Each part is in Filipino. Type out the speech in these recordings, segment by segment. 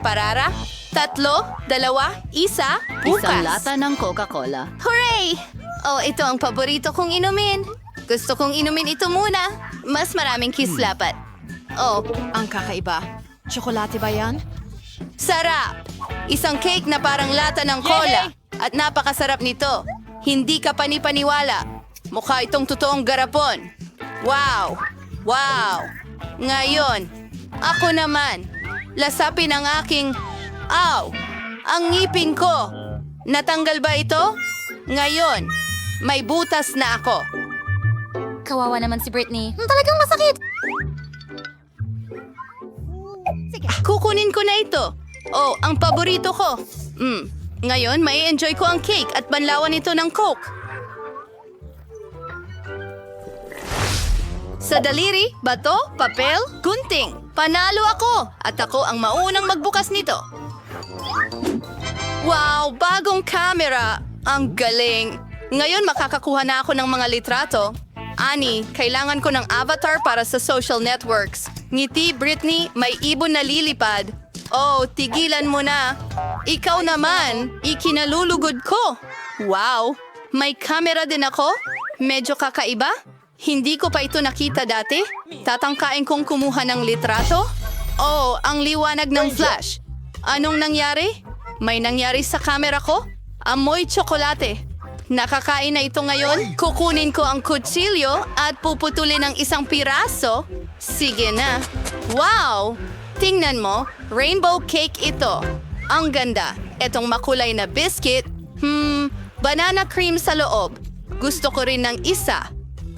parara? 3, 2, 1, bukas. Isang lata ng Coca-Cola. Hooray! Oh, ito ang paborito kong inumin. Gusto kong inumin ito muna. Mas maraming kislapat. Oh, Ang kakaiba. Tsokolate ba yan? sarap! Isang cake na parang lata ng cola. At napakasarap nito. Hindi ka panipaniwala. Mukha itong totoong garapon. Wow! Wow! Ngayon, ako naman. Lasapin ang aking... Aw! Ang ngipin ko! Natanggal ba ito? Ngayon, may butas na ako. Kawawa naman si Britney. Talagang masakit! Kukunin ko na ito. Oh, ang paborito ko. Ngayon, may enjoy ko ang cake at banlawan ito ng Coke. Sa daliri, bato, papel, gunting. Panalo ako at ako ang maunang magbukas nito. Wow, bagong camera. Ang galing. Ngayon makakakuha na ako ng mga litrato. Ani, kailangan ko ng avatar para sa social networks. Ngiti, Britney, may ibon na lilipad. Oh, tigilan mo na. Ikaw naman, ikinalulugod ko. Wow, may camera din ako? Medyo kakaiba? Hindi ko pa ito nakita dati. Tatangkain kong kumuha ng litrato? Oh, ang liwanag ng flash. Anong nangyari? May nangyari sa camera ko? Amoy tsokolate. Nakakain na ito ngayon. Kukunin ko ang kutsilyo at puputulin ng isang piraso. Sige na. Wow! Tingnan mo, rainbow cake ito. Ang ganda. Etong makulay na biscuit. Banana cream sa loob. Gusto ko rin ng isa.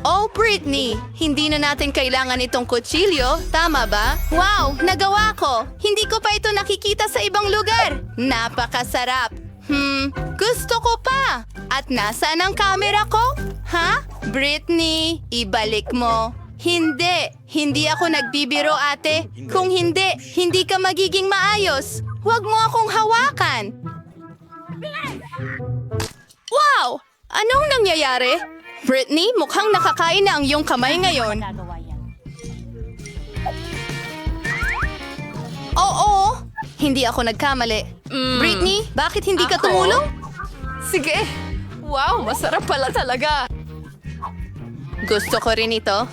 Oh, Britney! Hindi na natin kailangan itong kutsilyo. Tama ba? Wow! Nagawa ko! Hindi ko pa ito nakikita sa ibang lugar. Napakasarap. Gusto ko pa. At nasaan ang camera ko? Ha? Britney, ibalik mo. Hindi. Hindi ako nagbibiro, ate. Kung hindi, hindi ka magiging maayos. Huwag mo akong hawakan. Wow! Anong nangyayari? Britney, mukhang nakakain na ang iyong kamay ngayon. Oo, hindi ako nagkamali. Britney, bakit hindi ka tumulong? Sige. Wow, masarap pala talaga. Gusto ko rin ito.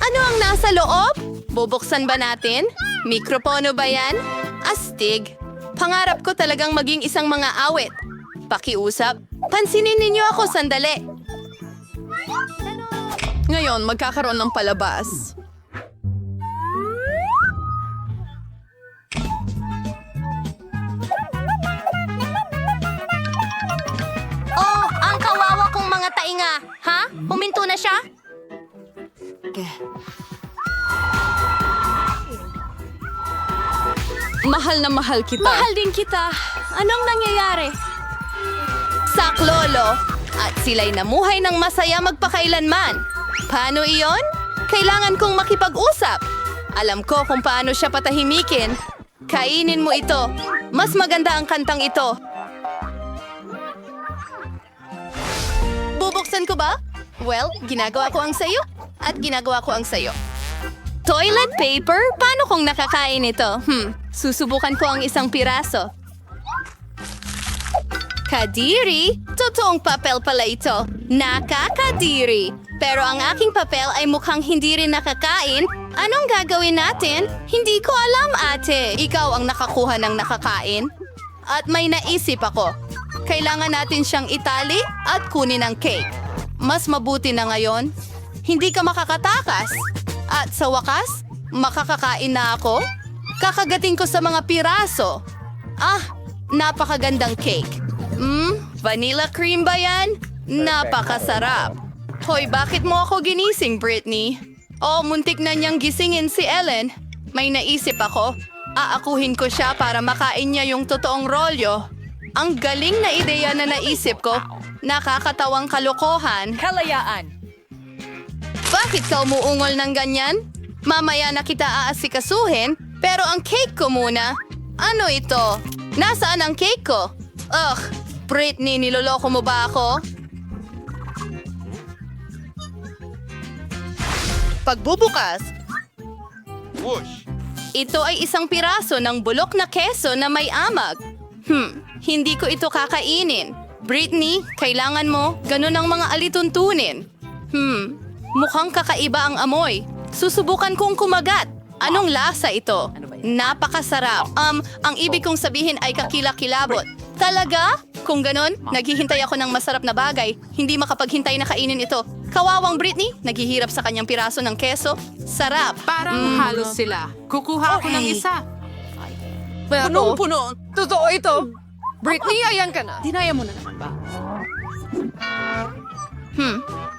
Ano ang nasa loob? Bubuksan ba natin? Mikropono ba yan? Astig. Pangarap ko talagang maging isang mga awit. Pakiusap. Pansinin ninyo ako sandali. Ngayon, magkakaroon ng palabas. Oh, ang kawawa kong mga tainga. Ha? Huminto na siya? Mahal na mahal kita. Mahal din kita. Anong nangyayari? Saklolo. At sila'y namuhay ng masaya magpakailanman. Paano iyon? Kailangan kong makipag-usap. Alam ko kung paano siya patahimikin. Kainin mo ito. Mas maganda ang kantang ito. Bubuksan ko ba? Well, ginagawa ko ang sayo. At ginagawa ko ang sayo. Toilet paper? Paano kung nakakain ito? Susubukan ko ang isang piraso. Kadiri? Totoong papel pala ito. Nakakadiri. Pero ang aking papel ay mukhang hindi rin nakakain. Anong gagawin natin? Hindi ko alam, ate. Ikaw ang nakakuha ng nakakain. At may naisip ako. Kailangan natin siyang itali at kunin ang cake. Mas mabuti na ngayon. Hindi ka makakatakas. At sa wakas, makakakain na ako. Kakagating ko sa mga piraso. Napakagandang cake. Vanilla cream ba yan? Napakasarap. Hoy, bakit mo ako ginising, Britney? Oh, muntik na niyang gisingin si Ellen. May naisip ako. Aakuhin ko siya para makain niya yung totoong rolyo. Ang galing na ideya na naisip ko. Nakakatawang kalokohan. Kalayaan. Bakit ka umuungol ng ganyan? Mamaya na kita aasikasuhin, pero ang cake ko muna. Ano ito? Nasaan ang cake ko? Ugh, Britney, niloloko mo ba ako? Pagbubukas, whoosh! Ito ay isang piraso ng bulok na keso na may amag. Hindi ko ito kakainin. Britney, kailangan mo ganun ang mga alituntunin. Mukhang kakaiba ang amoy. Susubukan kong kumagat. Anong lasa ito? Napakasarap. Ang ibig kong sabihin ay kakilakilabot. Talaga? Kung ganun, naghihintay ako ng masarap na bagay. Hindi makapaghintay na kainin ito. Kawawang Britney, naghihirap sa kanyang piraso ng keso. Sarap. Parang halos sila. Kukuha ako ng isa. Punong-puno. Totoo ito. Britney, ayan ka na. Dinaya mo na naman ba?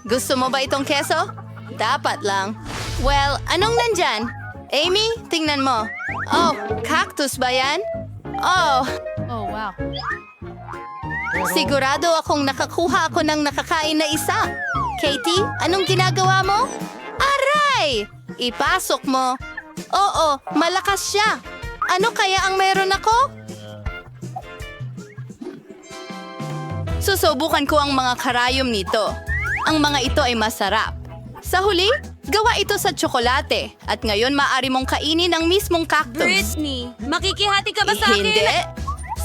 Gusto mo ba itong keso? Dapat lang. Well, anong nandyan? Amy, tingnan mo. Oh, cactus ba yan? Oh, Oh, wow. sigurado akong nakakuha ako ng nakakain na isa. Katie, anong ginagawa mo? Aray! Ipasok mo. Oo, malakas siya. Ano kaya ang meron ako? Susubukan ko ang mga karayom nito. Ang mga ito ay masarap. Sa huli, gawa ito sa tsokolate. At ngayon maaari mong kainin ang mismong cactus. Britney, makikihati ka ba sa akin? Hindi.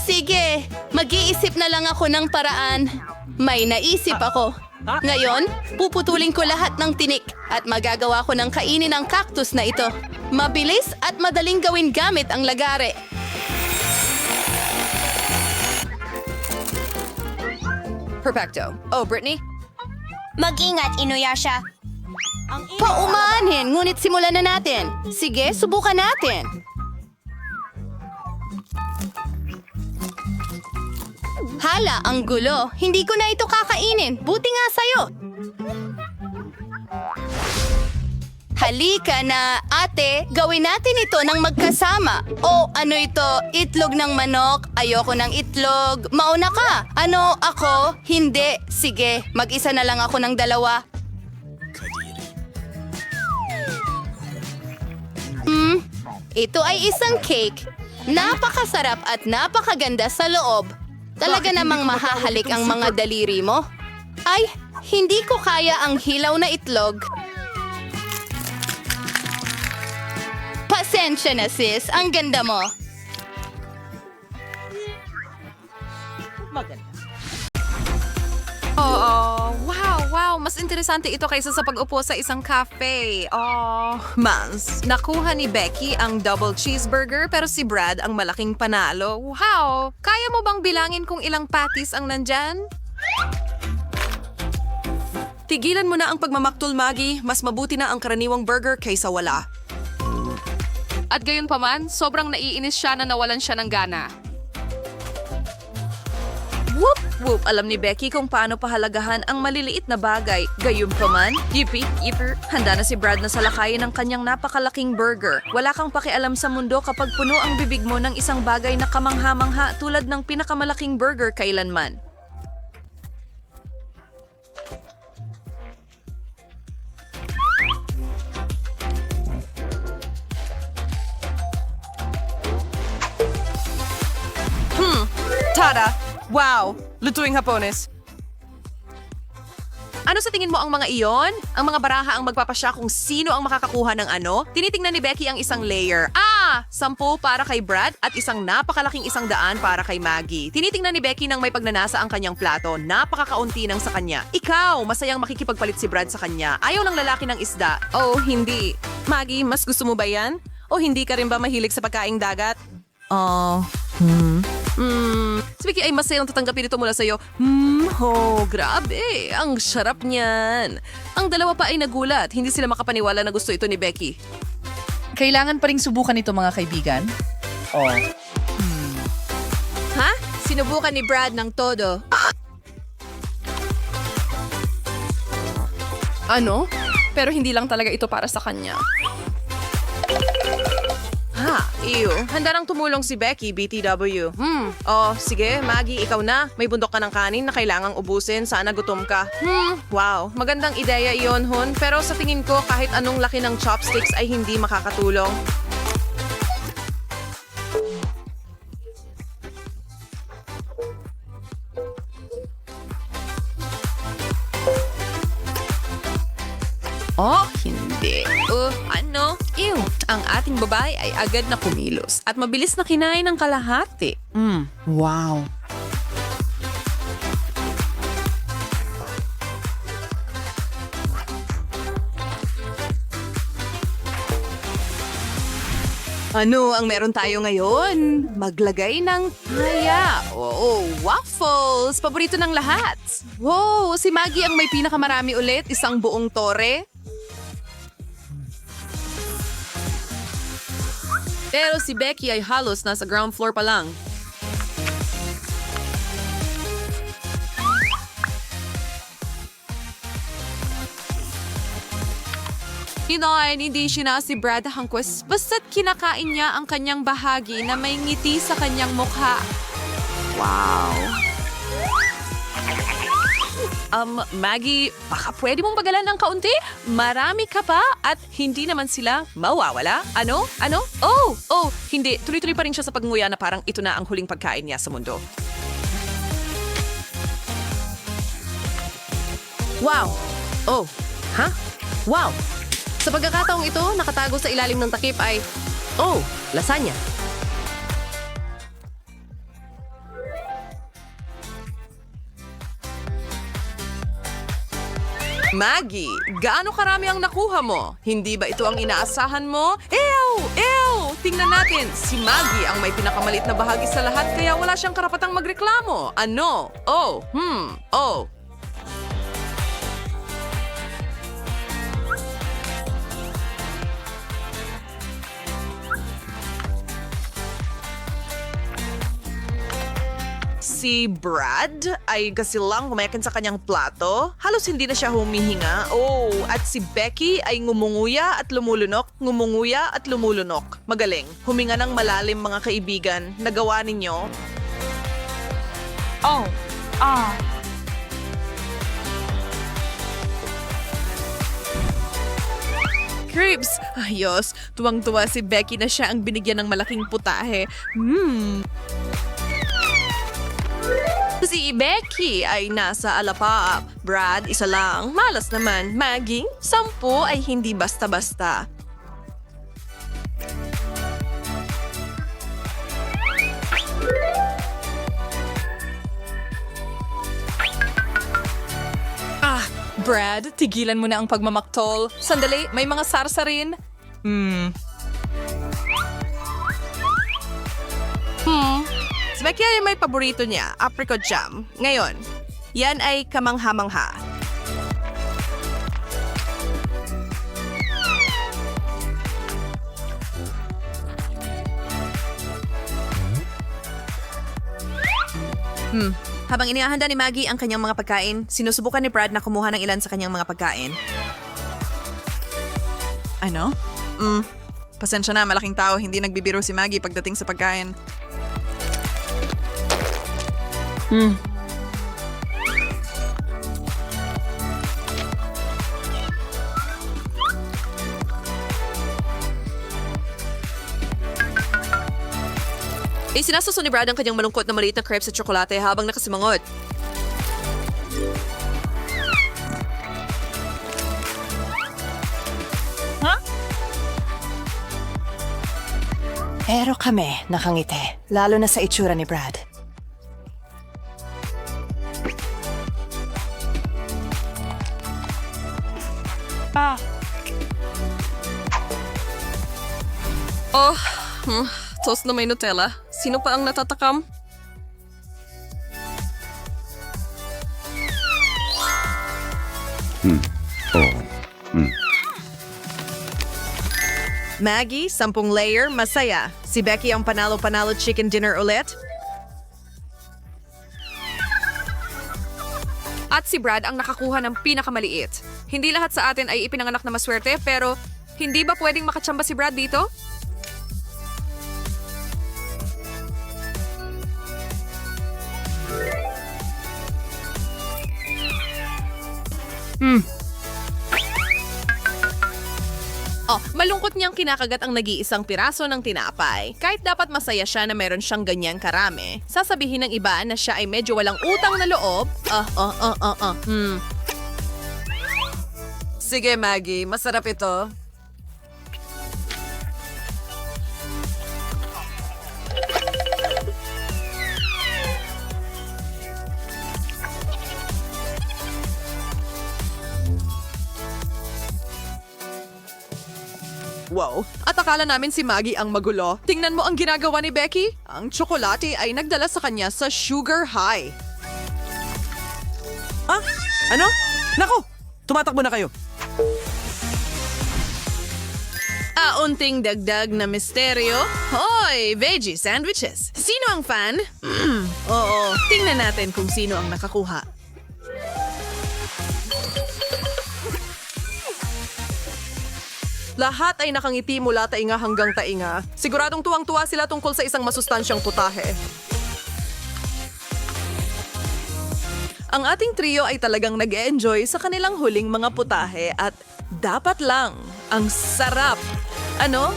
Sige, mag-iisip na lang ako ng paraan. May naisip ako. Ngayon, puputulin ko lahat ng tinik at magagawa ko ng kainin ang cactus na ito. Mabilis at madaling gawin gamit ang lagare. Perfecto. Oh, Britney? Mag-ingat, Inuyasha. Paumanhin, ngunit simulan na natin. Sige, subukan natin. Hala, ang gulo. Hindi ko na ito kakainin. Buti nga sa'yo. Halika na, ate, gawin natin ito ng magkasama. O, ano ito? Itlog ng manok? Ayoko ng itlog. Mauna ka. Ano, ako? Hindi. Sige, mag-isa na lang ako ng dalawa. Ito ay isang cake. Napakasarap at napakaganda sa loob. Talaga namang mahahalik ang mga daliri mo. Ay, hindi ko kaya ang hilaw na itlog. Pasensya na sis, ang ganda mo. Oo. Wow. Mas interesante ito kaysa sa pag-upo sa isang cafe. Oh, Mans. Nakuha ni Becky ang double cheeseburger pero si Brad ang malaking panalo. Wow! Kaya mo bang bilangin kung ilang patties ang nandyan? Tigilan mo na ang pagmamaktol, Maggie. Mas mabuti na ang karaniwang burger kaysa wala. At gayon pa man, sobrang naiinis siya na nawalan siya ng gana. Whoop! Whoop! Alam ni Becky kung paano pahalagahan ang maliliit na bagay. Gayunpaman, yippee, yipper, handa na si Brad na salakayin ang kanyang napakalaking burger. Wala kang pakialam sa mundo kapag puno ang bibig mo ng isang bagay na kamangha-mangha tulad ng pinakamalaking burger kailanman. Tada! Wow! Lutuing Hapones. Ano sa tingin mo ang mga iyon? Ang mga baraha ang magpapasya kung sino ang makakakuha ng ano? Tinitingnan ni Becky ang isang layer. 10 para kay Brad at isang napakalaking 100 para kay Maggie. Tinitingnan ni Becky nang may pagnanasa ang kanyang plato. Napakakaunti nang sa kanya. Ikaw, masayang makikipagpalit si Brad sa kanya. Ayaw ng lalaki ng isda. Oh, hindi. Maggie, mas gusto mo ba yan? O hindi ka rin ba mahilig sa pagkaing dagat? Si Becky ay masayang tatanggapin ito mula sa'yo. Grabe. Ang sarap niyan. Ang dalawa pa ay nagulat. Hindi sila makapaniwala na gusto ito ni Becky. Kailangan pa ring subukan ito, mga kaibigan. Ha? Sinubukan ni Brad ng todo. Ano? Pero hindi lang talaga ito para sa kanya. Iyo. Handa nang tumulong si Becky, BTW. Sige, Maggie, ikaw na. May bundok ka ng kanin na kailangang ubusin. Sana gutom ka. Wow, magandang ideya iyon, Hun. Pero sa tingin ko, kahit anong laki ng chopsticks ay hindi makakatulong. Oh, hindi. Ano? Ew, Ang ating babae ay agad na kumilos at mabilis na kinain ng kalahati. Wow. Ano ang meron tayo ngayon? Maglagay ng taya. Oo, waffles! Paborito ng lahat. Wow, si Maggie ang may pinakamarami ulit. Isang buong tore. Pero si Becky ay halos nasa ground floor pa lang. Hindi siya si Brad Hangquist basta't kinakain niya ang kanyang bahagi na may ngiti sa kanyang mukha. Wow. Maggie, baka pwede mong bagalan ng kaunti? Marami ka pa at hindi naman sila mawawala. Ano? Oh, hindi. Tuloy-tuloy pa rin siya sa pagnguya na parang ito na ang huling pagkain niya sa mundo. Wow! Oh, ha? Wow! Sa pagkakataong ito, nakatago sa ilalim ng takip ay, oh, lasagna. Maggie, gaano karami ang nakuha mo? Hindi ba ito ang inaasahan mo? Ew! Tingnan natin, si Maggie ang may pinakamalit na bahagi sa lahat kaya wala siyang karapatang magreklamo. Ano? Oh. Si Brad ay kasilang kumain sa kanyang plato. Halos hindi na siya humihinga. Oh, at si Becky ay ngumunguya at lumulunok, ngumunguya at lumulunok. Magaling. Huminga ng malalim mga kaibigan. Nagawa ninyo. Cribs! Ayos, tuwang-tuwa si Becky na siya ang binigyan ng malaking putahe. Si Becky ay nasa alapa. Brad, isa lang. Malas naman. Maggie, 10 ay hindi basta-basta. Brad, tigilan mo na ang pagmamaktol. Sandali, may mga sarsa rin. Si Becky ay may paborito niya, apricot jam. Ngayon, yan ay kamangha-mangha. Habang inihahanda ni Maggie ang kanyang mga pagkain, sinusubukan ni Brad na kumuha ng ilan sa kanyang mga pagkain. Ano? Pasensya na, malaking tao, hindi nagbibiro si Maggie pagdating sa pagkain. Sinasuso ni Brad ang kanyang malungkot na maliit na crepes at tsokolate habang nakasimangot. Pero kami nakangiti, lalo na sa itsura ni Brad. Toast na may Nutella. Sino pa ang natatakam? Maggie, 10 layer, masaya. Si Becky ang panalo-panalo chicken dinner ulit. At si Brad ang nakakuha ng pinakamaliit. Hindi lahat sa atin ay ipinanganak na maswerte, pero hindi ba pwedeng makatsamba si Brad dito? Malungkot niyang kinakagat ang nag-iisang piraso ng tinapay. Kahit dapat masaya siya na meron siyang ganyang karami, sasabihin ng iba na siya ay medyo walang utang na loob. Sige, Maggie. Masarap ito. Wow. At akala namin si Maggie ang magulo. Tingnan mo ang ginagawa ni Becky. Ang tsokolate ay nagdala sa kanya sa sugar high. Ah? Ano? Nako! Tumatakbo na kayo. Unting dagdag na misteryo. Hoy, veggie sandwiches. Sino ang fan? Oo, tingnan natin kung sino ang nakakuha. Lahat ay nakangiti mula tainga hanggang tainga. Siguradong tuwang-tuwa sila tungkol sa isang masustansyang putahe. Ang ating trio ay talagang nag-e-enjoy sa kanilang huling mga putahe at dapat lang, ang sarap. Ano?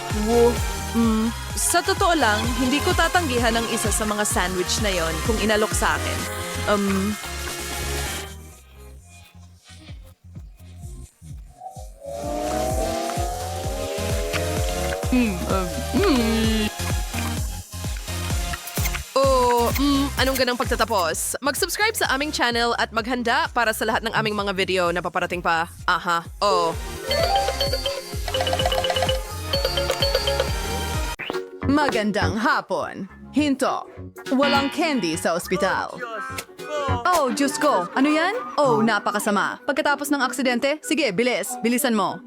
Sa totoo lang, hindi ko tatanggihan ang isa sa mga sandwich na yon kung inalok sa akin. Anong ganang pagtatapos? Mag-subscribe sa aming channel at maghanda para sa lahat ng aming mga video na paparating pa. Aha, oo. Magandang hapon. Hinto. Walang candy sa ospital. Oh, Diyos ko. Ano yan? Oh, napakasama. Pagkatapos ng aksidente, sige, bilis. Bilisan mo.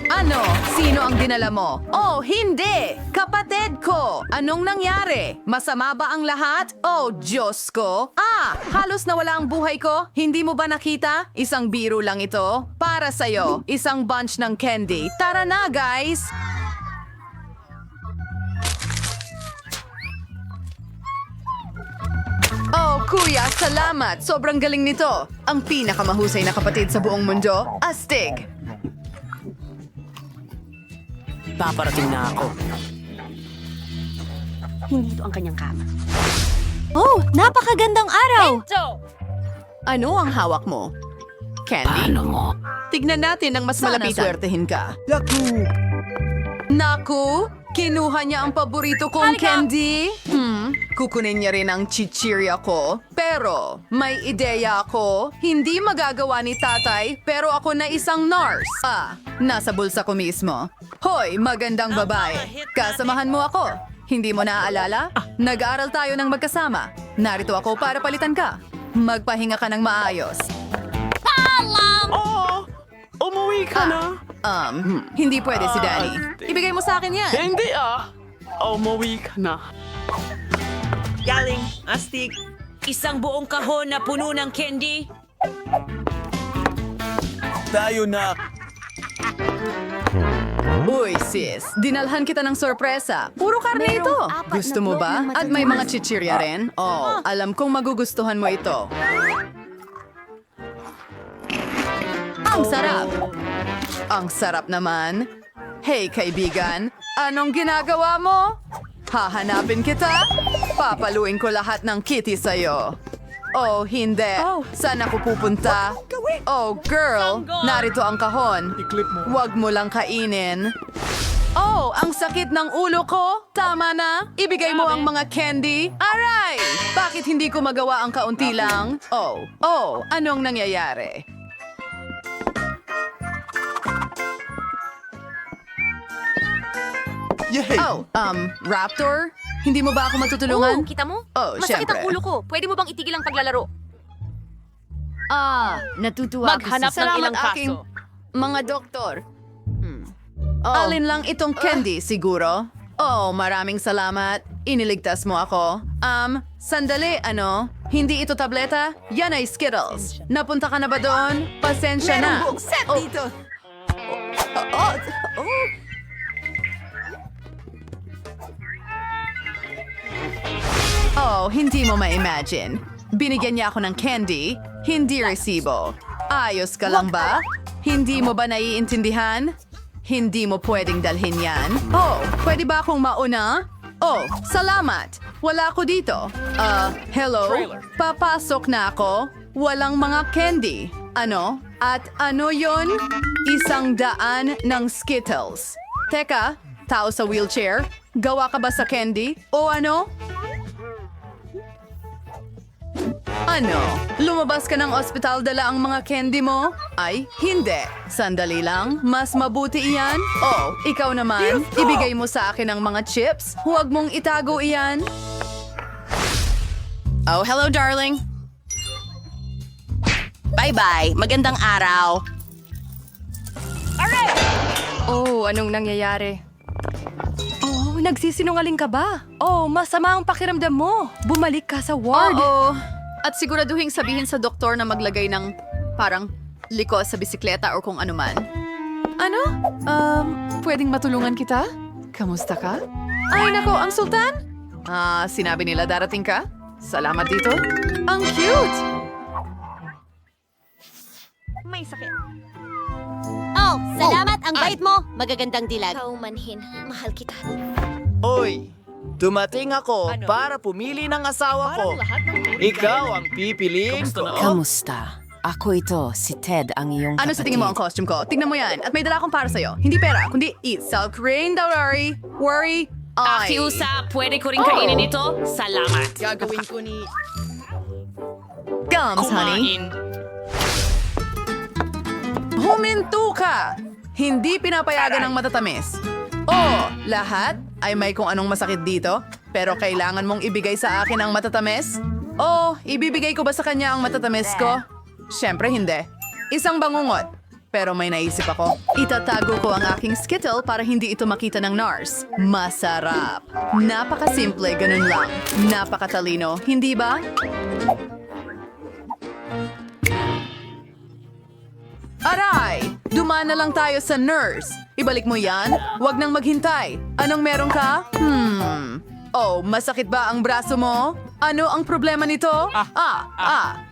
Ano? Sino ang dinala mo? Oh, hindi! Kapatid ko! Anong nangyari? Masama ba ang lahat? Oh, Diyos ko! Halos nawala ang buhay ko? Hindi mo ba nakita? Isang biro lang ito. Para sa'yo, isang bunch ng candy. Tara na, guys! Oh, kuya, salamat! Sobrang galing nito! Ang pinakamahusay na kapatid sa buong mundo, astig! Paparating na ako. Hindi ito ang kanyang kama. Oh, napakagandang araw! Ano ang hawak mo? Candy? Tignan natin ang mas Sana malapitan. swertehin ka. Naku! Kinuha niya ang paborito kong candy? Kukunin niya rin ang chichirya ko. Pero, may ideya ako. Hindi magagawa ni tatay, pero ako na isang nurse. Nasa bulsa ko mismo. Hoy, magandang babae. Kasamahan mo ako. Hindi mo naaalala? Nag-aaral tayo ng magkasama. Narito ako para palitan ka. Magpahinga ka ng maayos. Oo! Umuwi ka na. Hindi pwede si Danny. Ibigay mo sa akin yan. Hindi Umuwi ka na. Galing, astig. Isang buong kahon na puno ng candy. Tayo na. Uy, sis, dinalhan kita ng sorpresa. Puro karne ito. Gusto mo ba? At may mga chichirya rin? Oh, alam kong magugustuhan mo ito. Ang sarap! Ang sarap naman. Hey, kaibigan, anong ginagawa mo? Hahanapin kita? Papaluin ko lahat ng kitty sa'yo. Oh, hindi. Saan ako pupunta? Oh, girl, narito ang kahon. Huwag mo lang kainin. Oh, ang sakit ng ulo ko. Tama na. Ibigay mo ang mga candy. Aray! Bakit hindi ko magawa ang kaunti lang? Oh, anong nangyayari? Oh, Raptor? Hindi mo ba ako matutulungan? Kita mo? Oh, Masakit syempre. ang ulo ko. Pwede mo bang itigil ang paglalaro? Natutuwa Maghanap ako sa... ng ilang aking kaso. mga doktor. Alin lang itong candy, siguro? Oh, maraming salamat. Iniligtas mo ako. Sandali, ano? Hindi ito tableta? Yan ay Skittles. Napunta ka na ba doon? Pasensya na. Merong buong set dito. Oh, hindi mo ma-imagine. Binigyan niya ako ng candy, hindi resibo. Ayos ka lang ba? Hindi mo ba naiintindihan? Hindi mo pwedeng dalhin yan. Oh, pwede ba akong mauna? Oh, salamat. Wala ako dito. Hello? Papasok na ako. Walang mga candy. Ano? At ano yon? 100 ng Skittles. Teka, tao sa wheelchair? Gawa ka ba sa candy? O ano? Ano? Lumabas ka ng ospital dala ang mga candy mo? Ay, hindi. Sandali lang, mas mabuti iyan. Oh, ikaw naman, ibigay mo sa akin ang mga chips. Huwag mong itago iyan. Oh, hello, darling. Bye-bye. Magandang araw. Oh, anong nangyayari? Oh, nagsisinungaling ka ba? Oh, masama ang pakiramdam mo. Bumalik ka sa ward. Oo. At siguraduhin sabihin sa doktor na maglagay ng parang liko sa bisikleta o kung ano man. Ano? Pwedeng matulungan kita? Kamusta ka? Ay, nako, ang sultan? Sinabi nila darating ka? Salamat dito. Ang cute! Oh, salamat. Ang bait mo. Magagandang dilag. Kaumanhin. Mahal kita. Hoy, dumating ako para pumili ng asawa ko. Ikaw ang pipiliin ko. Kamusta? Ako ito, si Ted, ang iyong Ano sa tingin mo ang costume ko? Tingnan mo yan. At may dala akong para sa'yo. Hindi pera, kundi itself. Rain, don't worry. Ay. Akiusa, pwede ko rin kainin ito? Salamat. Gagawin ko ni... Gums, honey. Huminto ka! Hindi pinapayagan ng matatamis. Oh, lahat ay may kung anong masakit dito, pero kailangan mong ibigay sa akin ang matatamis? Oh, ibibigay ko ba sa kanya ang matatamis ko? Siyempre hindi. Isang bangungot. Pero may naisip ako. Itatago ko ang aking Skittle para hindi ito makita ng NARS. Masarap. Napakasimple, ganun lang. Napakatalino, hindi ba? Aray! Dumaan na lang tayo sa nurse. Ibalik mo yan. Huwag nang maghintay. Anong meron ka? Oh, masakit ba ang braso mo? Ano ang problema nito?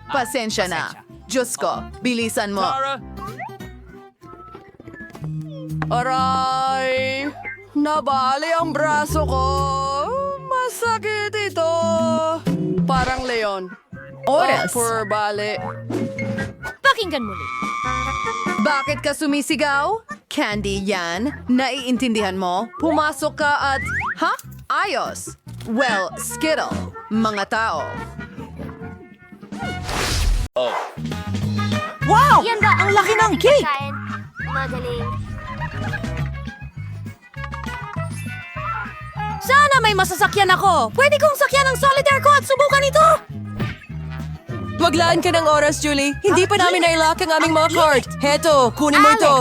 Pasensya na. Diyos ko, bilisan mo. Aray! Nabali ang braso ko. Masakit ito. Parang leon. Oras. Poor bali. Pakinggan muli. Bakit ka sumisigaw? Candy yan. Naiintindihan mo? Pumasok ka at... Ha? Ayos. Well, Skittle. Mga tao. Wow! Yan ba ang laki ng cake? Magaling. Sana may masasakyan ako. Pwede kong sakyan ang solitaire ko at subukan ito. Maglaan ka ng oras, Julie. Hindi pa namin nailock ang aming mga card. Heto, kunin mo ito.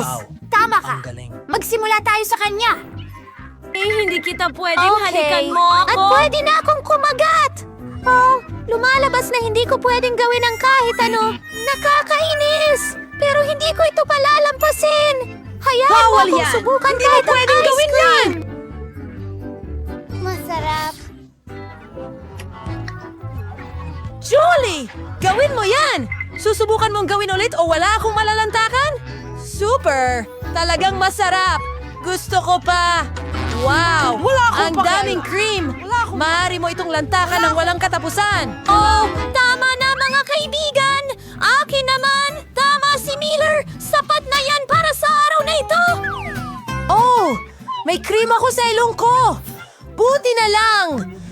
Tama ka. Magsimula tayo sa kanya. Hindi kita pwedeng halikan mo ako. At pwede na akong kumagat. Oh, lumalabas na hindi ko pwedeng gawin ang kahit ano. Nakakainis. Pero hindi ko ito palalampasin. Hayaan mo akong subukan kahit ang ice cream. Masarap. Julie! Gawin mo yan! Susubukan mong gawin ulit o wala akong malalantakan? Super! Talagang masarap! Gusto ko pa! Wow! Ang daming cream! Maaari mo itong lantakan ng walang katapusan! Oh, tama na mga kaibigan! Akin naman! Tama si Miller! Sapat na yan para sa araw na ito! Oh! May cream ako sa ilong ko! Buti na lang!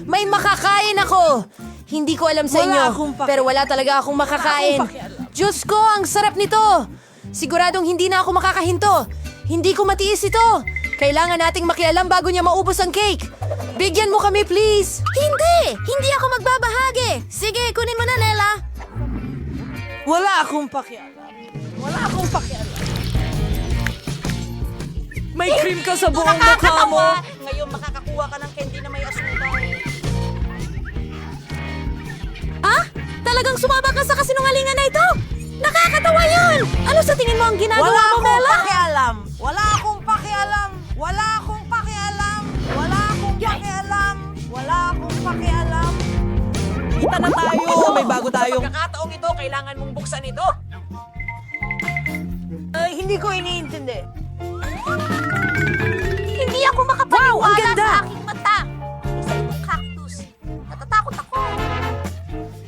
May makakain ako! Hindi ko alam sa inyo, pero wala talaga akong makakain. Diyos ko, ang sarap nito! Siguradong hindi na ako makakahinto. Hindi ko matiis ito. Kailangan nating makialam bago niya maubos ang cake. Bigyan mo kami, please! Hindi! Hindi ako magbabahagi! Sige, kunin mo na, Nella! Wala akong pakialam. May cream ka sa buong mukha mo. Ngayon makakakuha ka ng candy na may asukal. Talagang sumama ka sa kasinungalingan na ito! Nakakatawa yun! Ano sa tingin mo ang ginagawa mo, Nella? pakialam! Wala akong pakialam! Wala akong pakialam! Wala akong pakialam! Wala akong pakialam! Kita na tayo! May bago tayong... Sa pagkakataong ito, kailangan mong buksan ito! Hindi ko iniintindi. Hindi ako makapaniwala sa aking mata! Isa itong cactus. Natatakot ako.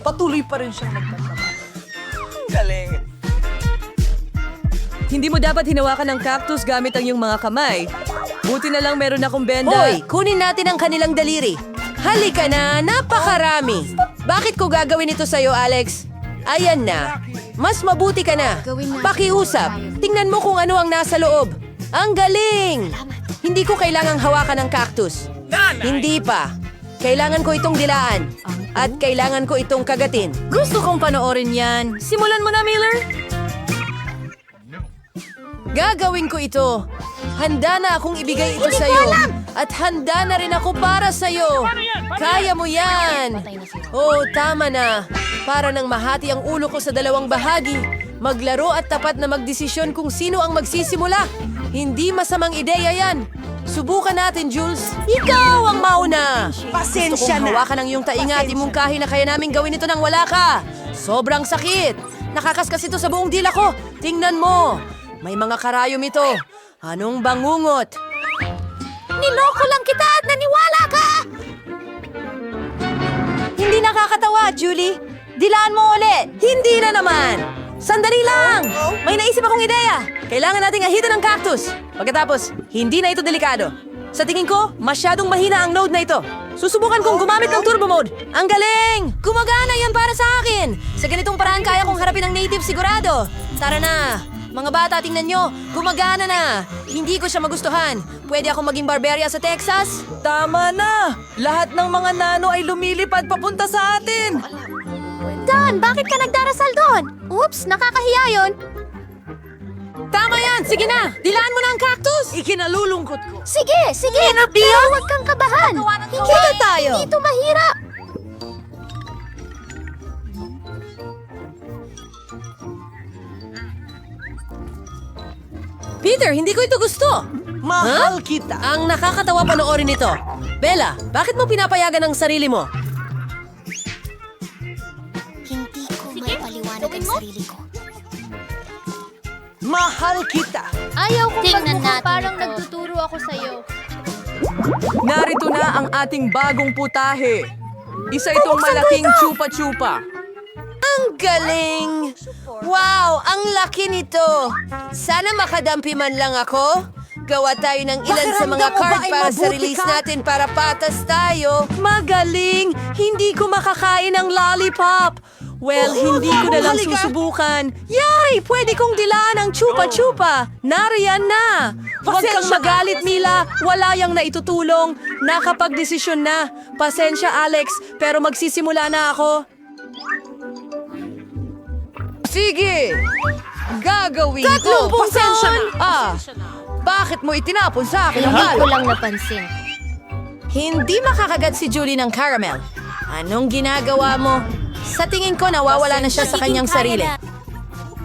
Patuloy pa rin siyang nagtatama. Galing. Hindi mo dapat hinawakan ng cactus gamit ang iyong mga kamay. Buti na lang meron akong benda. Hoy, kunin natin ang kanilang daliri. Halika na, napakarami. Bakit ko gagawin ito sa'yo, Alex? Ayan na. Mas mabuti ka na. Pakiusap. Tingnan mo kung ano ang nasa loob. Ang galing! Hindi ko kailangang hawakan ng cactus. Hindi pa. Kailangan ko itong dilaan. At kailangan ko itong kagatin. Gusto kong panoorin yan. Simulan mo na, Miller. Gagawin ko ito. Handa na akong ibigay ito sa'yo. At handa na rin ako para sa'yo. Kaya mo yan. Oh, tama na. Para nang mahati ang ulo ko sa dalawang bahagi. Maglaro at tapat na magdesisyon kung sino ang magsisimula. Hindi masamang ideya yan. Subukan natin, Jules. Ikaw ang mauna. Pasensya Gusto kong na. hawakan ang iyong tainga at imungkahi na kaya namin gawin ito nang wala ka. Sobrang sakit. Nakakaskas ito sa buong dila ko. Tingnan mo. May mga karayom ito. Anong bangungot? Niloko lang kita at naniwala ka! Hindi nakakatawa, Julie. Dilaan mo ulit. Hindi na naman. Sandali lang. May naisip akong ideya. Kailangan nating ahitan ng cactus. Pagkatapos, hindi na ito delikado. Sa tingin ko, masyadong mahina ang node na ito. Susubukan kong gumamit ng turbo mode. Ang galing! Gumagana yan para sa akin. Sa ganitong paraan kaya kong harapin ang native sigurado. Tara na. Mga bata, tingnan nyo. Gumagana na. Hindi ko siya magustuhan. Pwede akong maging barberia sa Texas? Tama na! Lahat ng mga nano ay lumilipad papunta sa atin! Don, bakit ka nagdarasal doon? Oops, nakakahiya yun. Tama yan! Sige na! Dilaan mo na ang cactus! Ikinalulungkot ko. Sige, pero huwag kang kabahan. Kita tayo! Hindi ito mahirap. Peter, hindi ko ito gusto! Mahal kita. Ang nakakatawa panoorin ito. Bella, bakit mo pinapayagan ang sarili mo? Hindi ko maipaliwanag ang sarili ko. Mahal kita. Ayaw kong Tingnan magmukha natin parang ito. nagtuturo ako sa'yo. Narito na ang ating bagong putahe. Isa itong malaking chupa-chupa. Ang galing! Wow, ang laki nito! Sana makadampi man lang ako. Gawa tayo ng ilan sa mga Pakiramdam mo ba card ay para sa mabuti release ka? natin para patas tayo. Magaling! Hindi ko makakain ng lollipop. Well, hindi ko na lang susubukan. Yay! Pwede kong dilaan ang chupa-chupa. Nariyan na! Huwag kang magalit, Mila. Wala yang naitutulong. Nakapagdesisyon na. Pasensya, Alex, pero magsisimula na ako. Sige! Gagawin ko! 30 taon! Bakit mo itinapon sa akin ang Hindi ko balo? lang napansin. Hindi makakagat si Julie ng caramel. Anong ginagawa mo? Sa tingin ko, nawawala na siya sa kanyang sarili.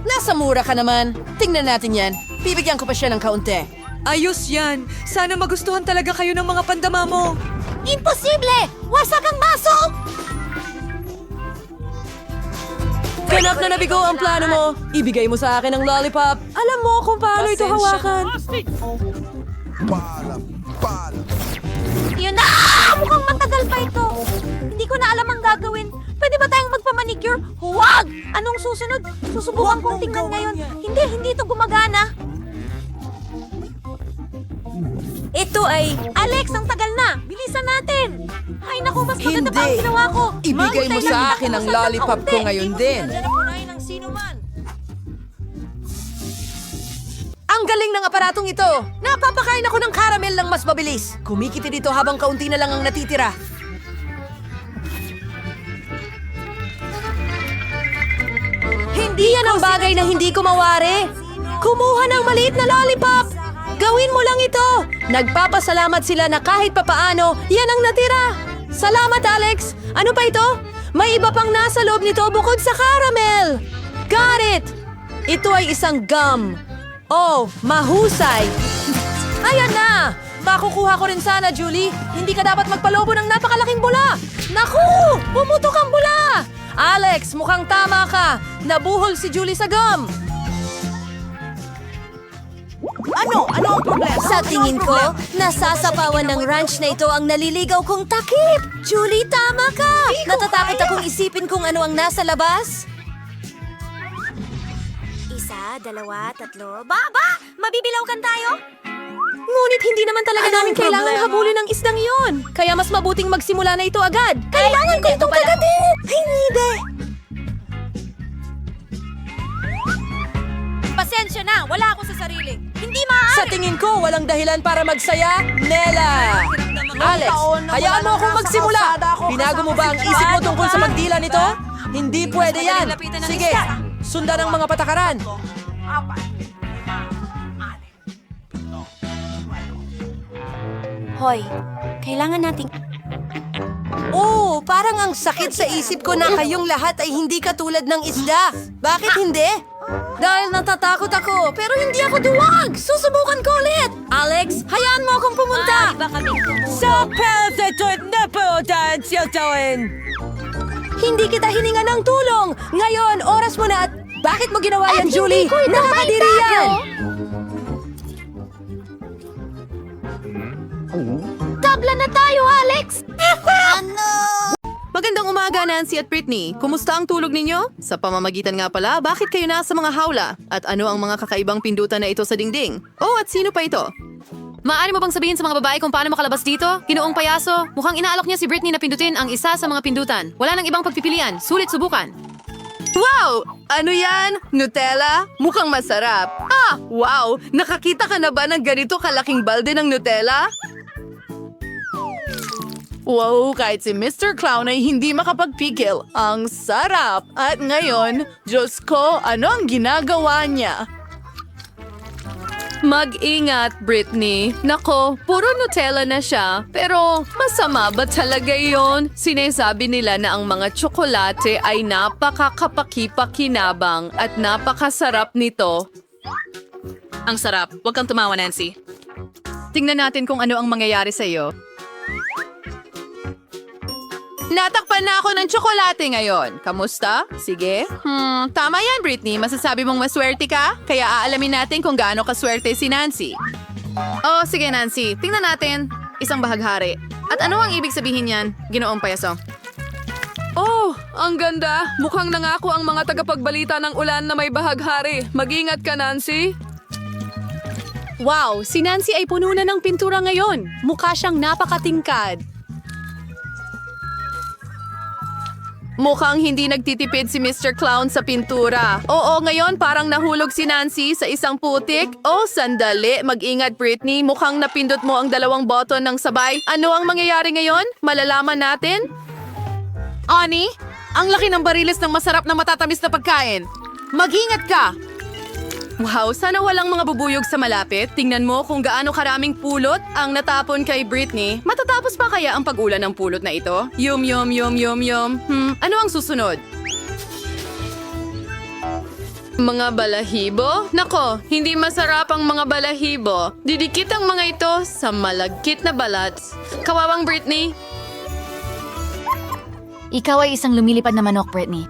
Nasa mura ka naman. Tingnan natin yan. Bibigyan ko pa siya ng kaunti. Ayos yan. Sana magustuhan talaga kayo ng mga pandama mo. Imposible! Wasak ang baso! Ganap na nabigo ang plano mo. Ibigay mo sa akin ang lollipop. Alam mo kung paano ito hawakan. Yun na! Mukhang matagal pa ito. Hindi ko na alam ang gagawin. Pwede ba tayong magpamanicure? Huwag! Anong susunod? Susubukan kong tingnan ngayon. Hindi ito gumagana. Ito ay... Alex, ang tagal na! Bilisan natin! Ay naku, mas maganda pa ang ginawa ko. Ibigay mo sa akin ang lollipop ko ngayon din. Ang galing ng aparatong ito. Napapakain ako ng caramel ng mas mabilis. Kumikiti dito habang kaunti na lang ang natitira. Hindi yan ang bagay na hindi ko mawari. Kumuha ng maliit na lollipop. Gawin mo lang ito. Nagpapasalamat sila na kahit papaano, yan ang natira. Salamat, Alex. Ano pa ito? May iba pang nasa loob nito bukod sa caramel. Got it! Ito ay isang gum. Oh, mahusay. Ayan na! Makukuha ko rin sana, Julie. Hindi ka dapat magpalobo ng napakalaking bula. Naku! Pumutok ang bula! Alex, mukhang tama ka. Nabuhol si Julie sa gum. Ano? Ano ang problema? Sa tingin ko, nasasapawan ng ranch na ito ang naliligaw kong takip. Julie, tama ka! Natatakot akong isipin kung ano ang nasa labas. 1, 2, 3. Baba! Mabibilawkan tayo? Ngunit hindi naman talaga namin kailangan habulin ang isdang iyon. Kaya mas mabuting magsimula na ito agad. Kailangan ko itong kagatin! Hindi! Pasensya na, wala ako sa sarili. Hindi maaari. Sa tingin ko, walang dahilan para magsaya. Nela! Alex, hayaan mo akong magsimula. Binago mo ba ang isip mo tungkol sa pagdila nito? Hindi pwede yan. Sige, sundan ang mga patakaran. Hoy, kailangan nating... Oh, parang ang sakit sa isip ko na kayong lahat ay hindi katulad ng isda. Bakit hindi? Dahil natatakot ako, pero hindi ako duwag. Susubukan ko ulit. Alex, hayaan mo akong pumunta. Sa pelsetot na po dance yun. Hindi kita hininga ng tulong. Ngayon, oras mo na at bakit mo ginawa yan, Julie? Nakakadiri yan. Tabla na tayo, Alex! Magandang umaga, Nancy at Britney. Kumusta ang tulog ninyo? Sa pamamagitan nga pala, bakit kayo nasa mga hawla? At ano ang mga kakaibang pindutan na ito sa dingding? Oh, at sino pa ito? Maaari mo bang sabihin sa mga babae kung paano makalabas dito? Ginoong payaso, mukhang inaalok niya si Britney na pindutin ang isa sa mga pindutan. Wala nang ibang pagpipilian, sulit subukan. Wow! Ano yan? Nutella? Mukhang masarap. Ah! Wow! Nakakita ka na ba ng ganito kalaking balde ng Nutella? Wow, kahit si Mr. Clown ay hindi makapagpigil. Ang sarap! At ngayon, Diyos ko, ano ang ginagawa niya? Mag-ingat, Britney. Nako, puro Nutella na siya. Pero masama ba talaga yon? Sinasabi nila na ang mga tsokolate ay napakakapakipakinabang at napakasarap nito. Ang sarap. Huwag kang tumawa, Nancy. Tingnan natin kung ano ang mangyayari sa iyo. Natakpan na ako ng tsokolate ngayon. Kamusta? Sige. Tama yan, Britney. Masasabi mong maswerte ka? Kaya aalamin natin kung gaano kaswerte si Nancy. Oh, sige, Nancy. Tingnan natin. Isang bahaghari. At ano ang ibig sabihin yan? Ginoong payaso. Oh, ang ganda. Mukhang nangako ang mga tagapagbalita ng ulan na may bahaghari. Mag-ingat ka, Nancy. Wow, si Nancy ay puno na ng pintura ngayon. Mukha siyang napakatingkad. Mukhang hindi nagtitipid si Mr. Clown sa pintura. Oo, ngayon parang nahulog si Nancy sa isang putik. Oh, sandali. Mag-ingat, Britney. Mukhang napindot mo ang dalawang button ng sabay. Ano ang mangyayari ngayon? Malalaman natin? Ani, ang laki ng bariles ng masarap na matatamis na pagkain. Mag-ingat ka! Wow, sana walang mga bubuyog sa malapit. Tingnan mo kung gaano karaming pulot ang natapon kay Britney. Matatapos pa kaya ang pag-ulan ng pulot na ito? Yum. Ano ang susunod? Mga balahibo? Nako, hindi masarap ang mga balahibo. Didikit ang mga ito sa malagkit na balat. Kawawang Britney. Ikaw ay isang lumilipad na manok, Britney.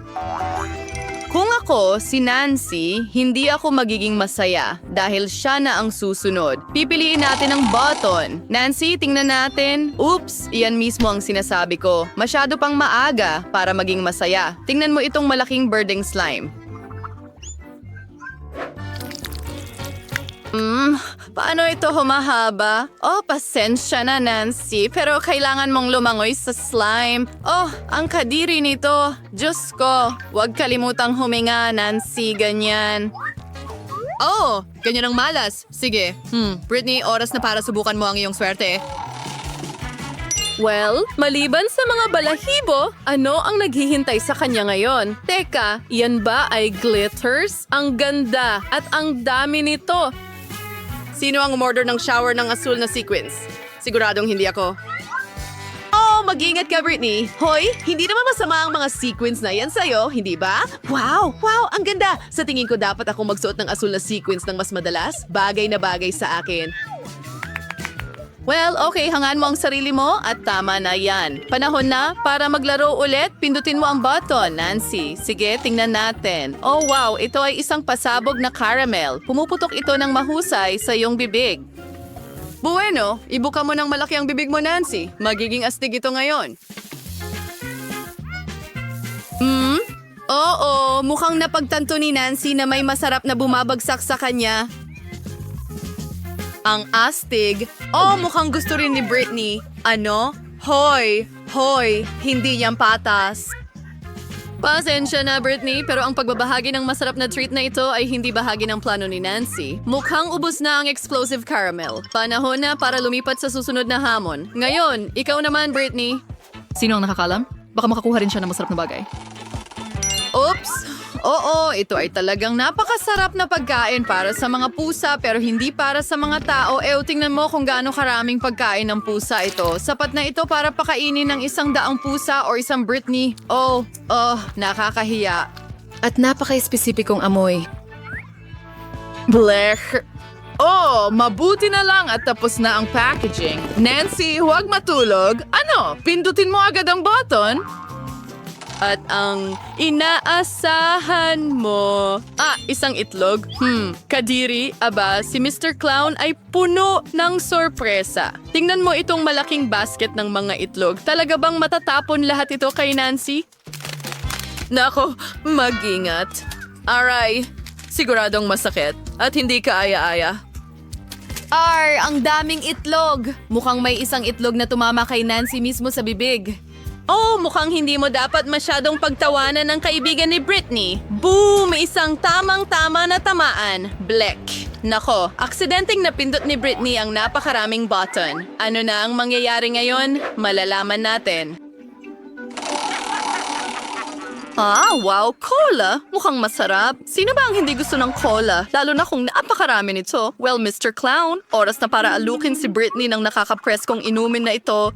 Kung ako, si Nancy, hindi ako magiging masaya dahil siya na ang susunod. Pipiliin natin ang button. Nancy, tingnan natin. Oops, iyan mismo ang sinasabi ko. Masyado pang maaga para maging masaya. Tingnan mo itong malaking birding slime. Paano ito humahaba? Oh, pasensya na, Nancy. Pero kailangan mong lumangoy sa slime. Oh, ang kadiri nito. Diyos ko, huwag kalimutang huminga, Nancy. Ganyan. Oh, ganyan ang malas. Sige. Britney, oras na para subukan mo ang iyong swerte. Well, maliban sa mga balahibo, ano ang naghihintay sa kanya ngayon? Teka, iyan ba ay glitters? Ang ganda at ang dami nito. Sino ang umorder ng shower ng asul na sequins? Siguradong hindi ako. Oh, mag-ingat ka, Britney. Hoy, hindi naman masama ang mga sequins na yan sa'yo, hindi ba? Wow, ang ganda. Sa tingin ko dapat ako magsuot ng asul na sequins ng mas madalas. Bagay na bagay sa akin. Well, okay, hangaan mo ang sarili mo at tama na yan. Panahon na para maglaro ulit. Pindutin mo ang button, Nancy. Sige, tingnan natin. Oh wow, ito ay isang pasabog na caramel. Pumuputok ito ng mahusay sa iyong bibig. Bueno, ibuka mo ng malaki ang bibig mo, Nancy. Magiging astig ito ngayon. Oo, mukhang napagtanto ni Nancy na may masarap na bumabagsak sa kanya. Ang astig. Oh, mukhang gusto rin ni Britney. Ano? Hoy! Hoy! Hindi yan patas. Pasensya na, Britney, pero ang pagbabahagi ng masarap na treat na ito ay hindi bahagi ng plano ni Nancy. Mukhang ubos na ang explosive caramel. Panahon na para lumipat sa susunod na hamon. Ngayon, ikaw naman, Britney. Sino ang nakakalam? Baka makakuha rin siya ng masarap na bagay. Oops! Oo, ito ay talagang napakasarap na pagkain para sa mga pusa pero hindi para sa mga tao. Tingnan mo kung gaano karaming pagkain ng pusa ito. Sapat na ito para pakainin ng 100 pusa o isang Britney. Nakakahiya. At napaka-espesipikong amoy. Blech! Oh, mabuti na lang at tapos na ang packaging. Nancy, huwag matulog. Ano, pindutin mo agad ang button? At ang inaasahan mo. Isang itlog? Kadiri, si Mr. Clown ay puno ng sorpresa. Tingnan mo itong malaking basket ng mga itlog. Talaga bang matatapon lahat ito kay Nancy? Nako, mag-ingat. Aray, siguradong masakit at hindi kaaya-aya. Ang daming itlog. Mukhang may isang itlog na tumama kay Nancy mismo sa bibig. Mukhang hindi mo dapat masyadong pagtawanan ng kaibigan ni Britney. Boom! Isang tamang-tama na tamaan. Blech. Nako, aksidenteng napindot ni Britney ang napakaraming button. Ano na ang mangyayari ngayon? Malalaman natin. Wow, cola! Mukhang masarap. Sino ba ang hindi gusto ng cola? Lalo na kung napakarami nito. Well, Mr. Clown, oras na para alukin si Britney ng nakakapress kong inumin na ito.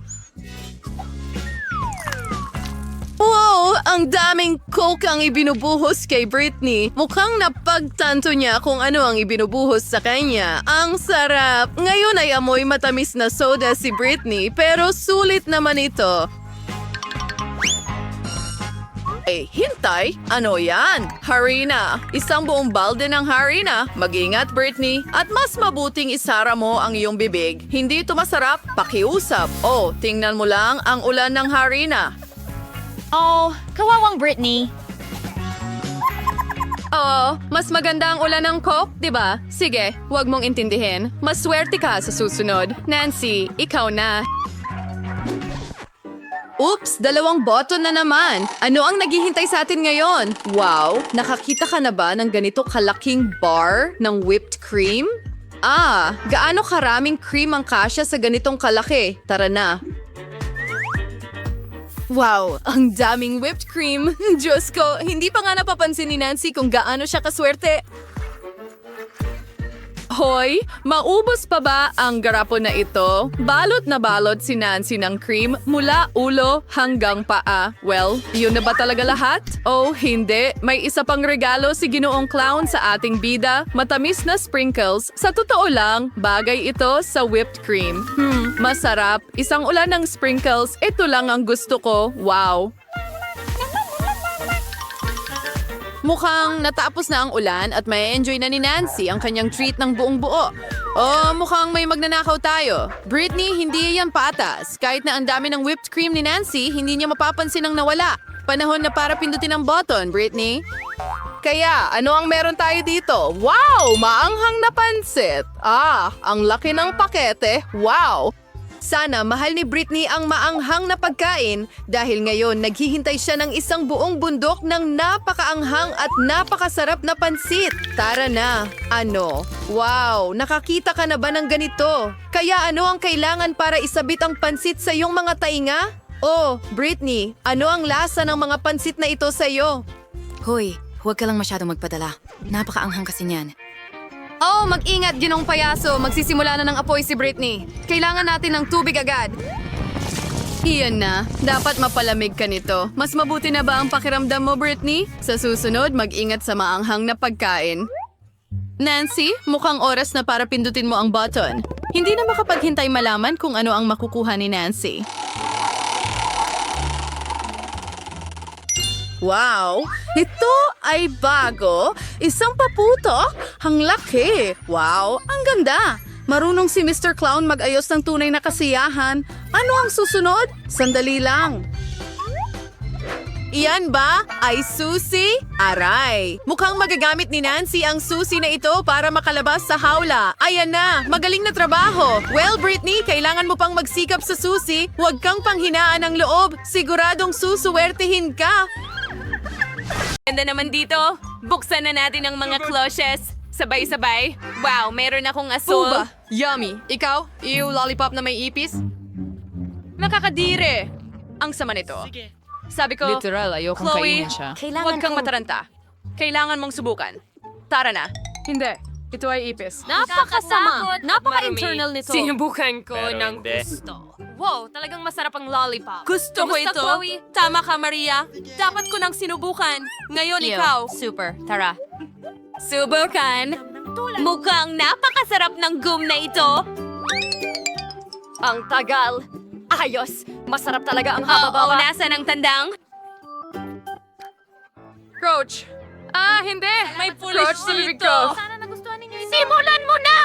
Wow! Ang daming coke ang ibinubuhos kay Britney. Mukhang napagtanto niya kung ano ang ibinubuhos sa kanya. Ang sarap! Ngayon ay amoy matamis na soda si Britney, pero sulit naman ito. Hintay? Ano yan? Harina. Isang buong balde ng harina. Mag-ingat, Britney. At mas mabuting isara mo ang iyong bibig. Hindi ito masarap, pakiusap. Tingnan mo lang ang ulan ng harina. Kawawang Britney. Mas maganda ang ulan ng Coke, di ba? Sige, huwag mong intindihin. Maswerte ka sa susunod. Nancy, ikaw na. Oops, 2 button na naman. Ano ang naghihintay sa atin ngayon? Wow, nakakita ka na ba ng ganito kalaking bar ng whipped cream? Gaano karaming cream ang kasya sa ganitong kalaki? Tara na. Wow, ang daming whipped cream. Diyos ko, hindi pa nga napapansin ni Nancy kung gaano siya kaswerte. Hoy, maubos pa ba ang garapon na ito? Balot na balot si Nancy ng cream mula ulo hanggang paa. Well, yun na ba talaga lahat? Hindi. May isa pang regalo si Ginoong Clown sa ating bida. Matamis na sprinkles. Sa totoo lang, bagay ito sa whipped cream. Masarap. Isang ulan ng sprinkles. Ito lang ang gusto ko. Wow. Mukhang natapos na ang ulan at may enjoy na ni Nancy ang kanyang treat ng buong buo. Mukhang may magnanakaw tayo. Britney, hindi yan patas. Kahit na ang dami ng whipped cream ni Nancy, hindi niya mapapansin ang nawala. Panahon na para pindutin ang button, Britney. Kaya, ano ang meron tayo dito? Wow! Maanghang na pansit! Ang laki ng pakete. Wow! Sana mahal ni Britney ang maanghang na pagkain dahil ngayon naghihintay siya ng isang buong bundok ng napakaanghang at napakasarap na pansit. Tara na. Ano? Wow, nakakita ka na ba ng ganito? Kaya ano ang kailangan para isabit ang pansit sa iyong mga tainga? Britney, ano ang lasa ng mga pansit na ito sa iyo? Hoy, huwag ka lang masyadong magpadala. Napakaanghang kasi niyan. Mag-ingat, Ginong Payaso. Magsisimula na ng apoy si Britney. Kailangan natin ng tubig agad. Iyan na. Dapat mapalamig ka nito. Mas mabuti na ba ang pakiramdam mo, Britney? Sa susunod, mag-ingat sa maanghang na pagkain. Nancy, mukhang oras na para pindutin mo ang button. Hindi na makapaghintay malaman kung ano ang makukuha ni Nancy. Wow! Ito ay bago. Isang paputo. Ang laki. Wow! Ang ganda. Marunong si Mr. Clown mag-ayos ng tunay na kasiyahan. Ano ang susunod? Sandali lang. Iyan ba ay susi? Aray! Mukhang magagamit ni Nancy ang susi na ito para makalabas sa hawla. Ayan na! Magaling na trabaho! Well, Britney, kailangan mo pang magsikap sa susi. Huwag kang panghinaan ng loob. Siguradong susuwertihin ka. Ganda naman dito. Buksan na natin ang mga cloches. Sabay-sabay. Wow, meron akong asul. Uba, yummy. Ikaw, lollipop na may ipis? Nakakadire. Ang sama nito. Sabi ko, Literal, ayokong Chloe, kainin siya. huwag kang mataranta. Kailangan mong subukan. Tara na. Hindi. Ito ay ipis. Napakasama. Napaka-internal nito. Sinubukan ko ng gusto. Wow, talagang masarap ang lollipop. Gusto ko ito. Chloe? Tama ka, Maria. Dapat ko nang sinubukan. Ngayon ikaw. Super. Tara. Subukan. Mukhang napakasarap ng gum na ito. Ang tagal. Ayos. Masarap talaga ang Oo, haba-baba. nasan ang tandang? Coach. Hindi. May foolish dito. Sana nagustuhan ninyo ito. Simulan mo na!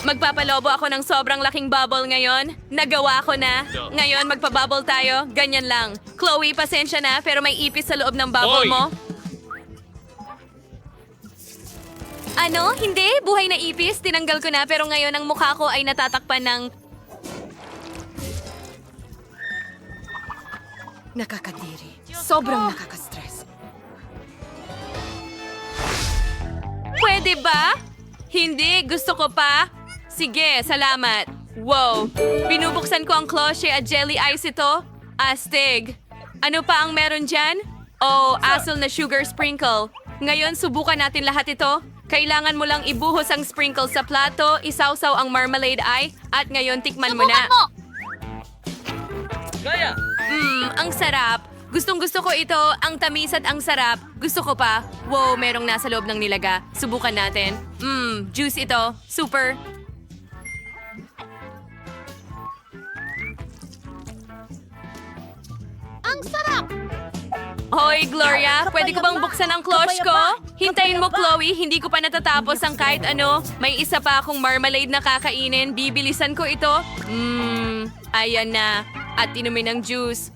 Magpapalobo ako ng sobrang laking bubble ngayon. Nagawa ko na. Ngayon, magpa-bubble tayo. Ganyan lang. Chloe, pasensya na, pero may ipis sa loob ng bubble mo. Ano? Hindi? Buhay na ipis? Tinanggal ko na, pero ngayon ang mukha ko ay natatakpan ng... Nakakadiri. Sobrang nakaka-stress. Pwede ba? Hindi, gusto ko pa. Sige, salamat. Wow, binubuksan ko ang cloche at jelly ice ito. Astig. Ano pa ang meron dyan? Oh, asul na sugar sprinkle. Ngayon, subukan natin lahat ito. Kailangan mo lang ibuhos ang sprinkle sa plato, isawsaw ang marmalade ay, at ngayon tikman mo na. Subukan mo! Ang sarap. Gustong-gusto ko ito. Ang tamis at ang sarap. Gusto ko pa. Wow, merong nasa loob ng nilaga. Subukan natin. Juice ito. Super. Ang sarap! Hoy, Gloria, pwede ko bang buksan ang cloche ko? Hintayin mo, Chloe. Hindi ko pa natatapos ang kahit ano. May isa pa akong marmalade na kakainin. Bibilisan ko ito. Ayan na. At inumin ng juice.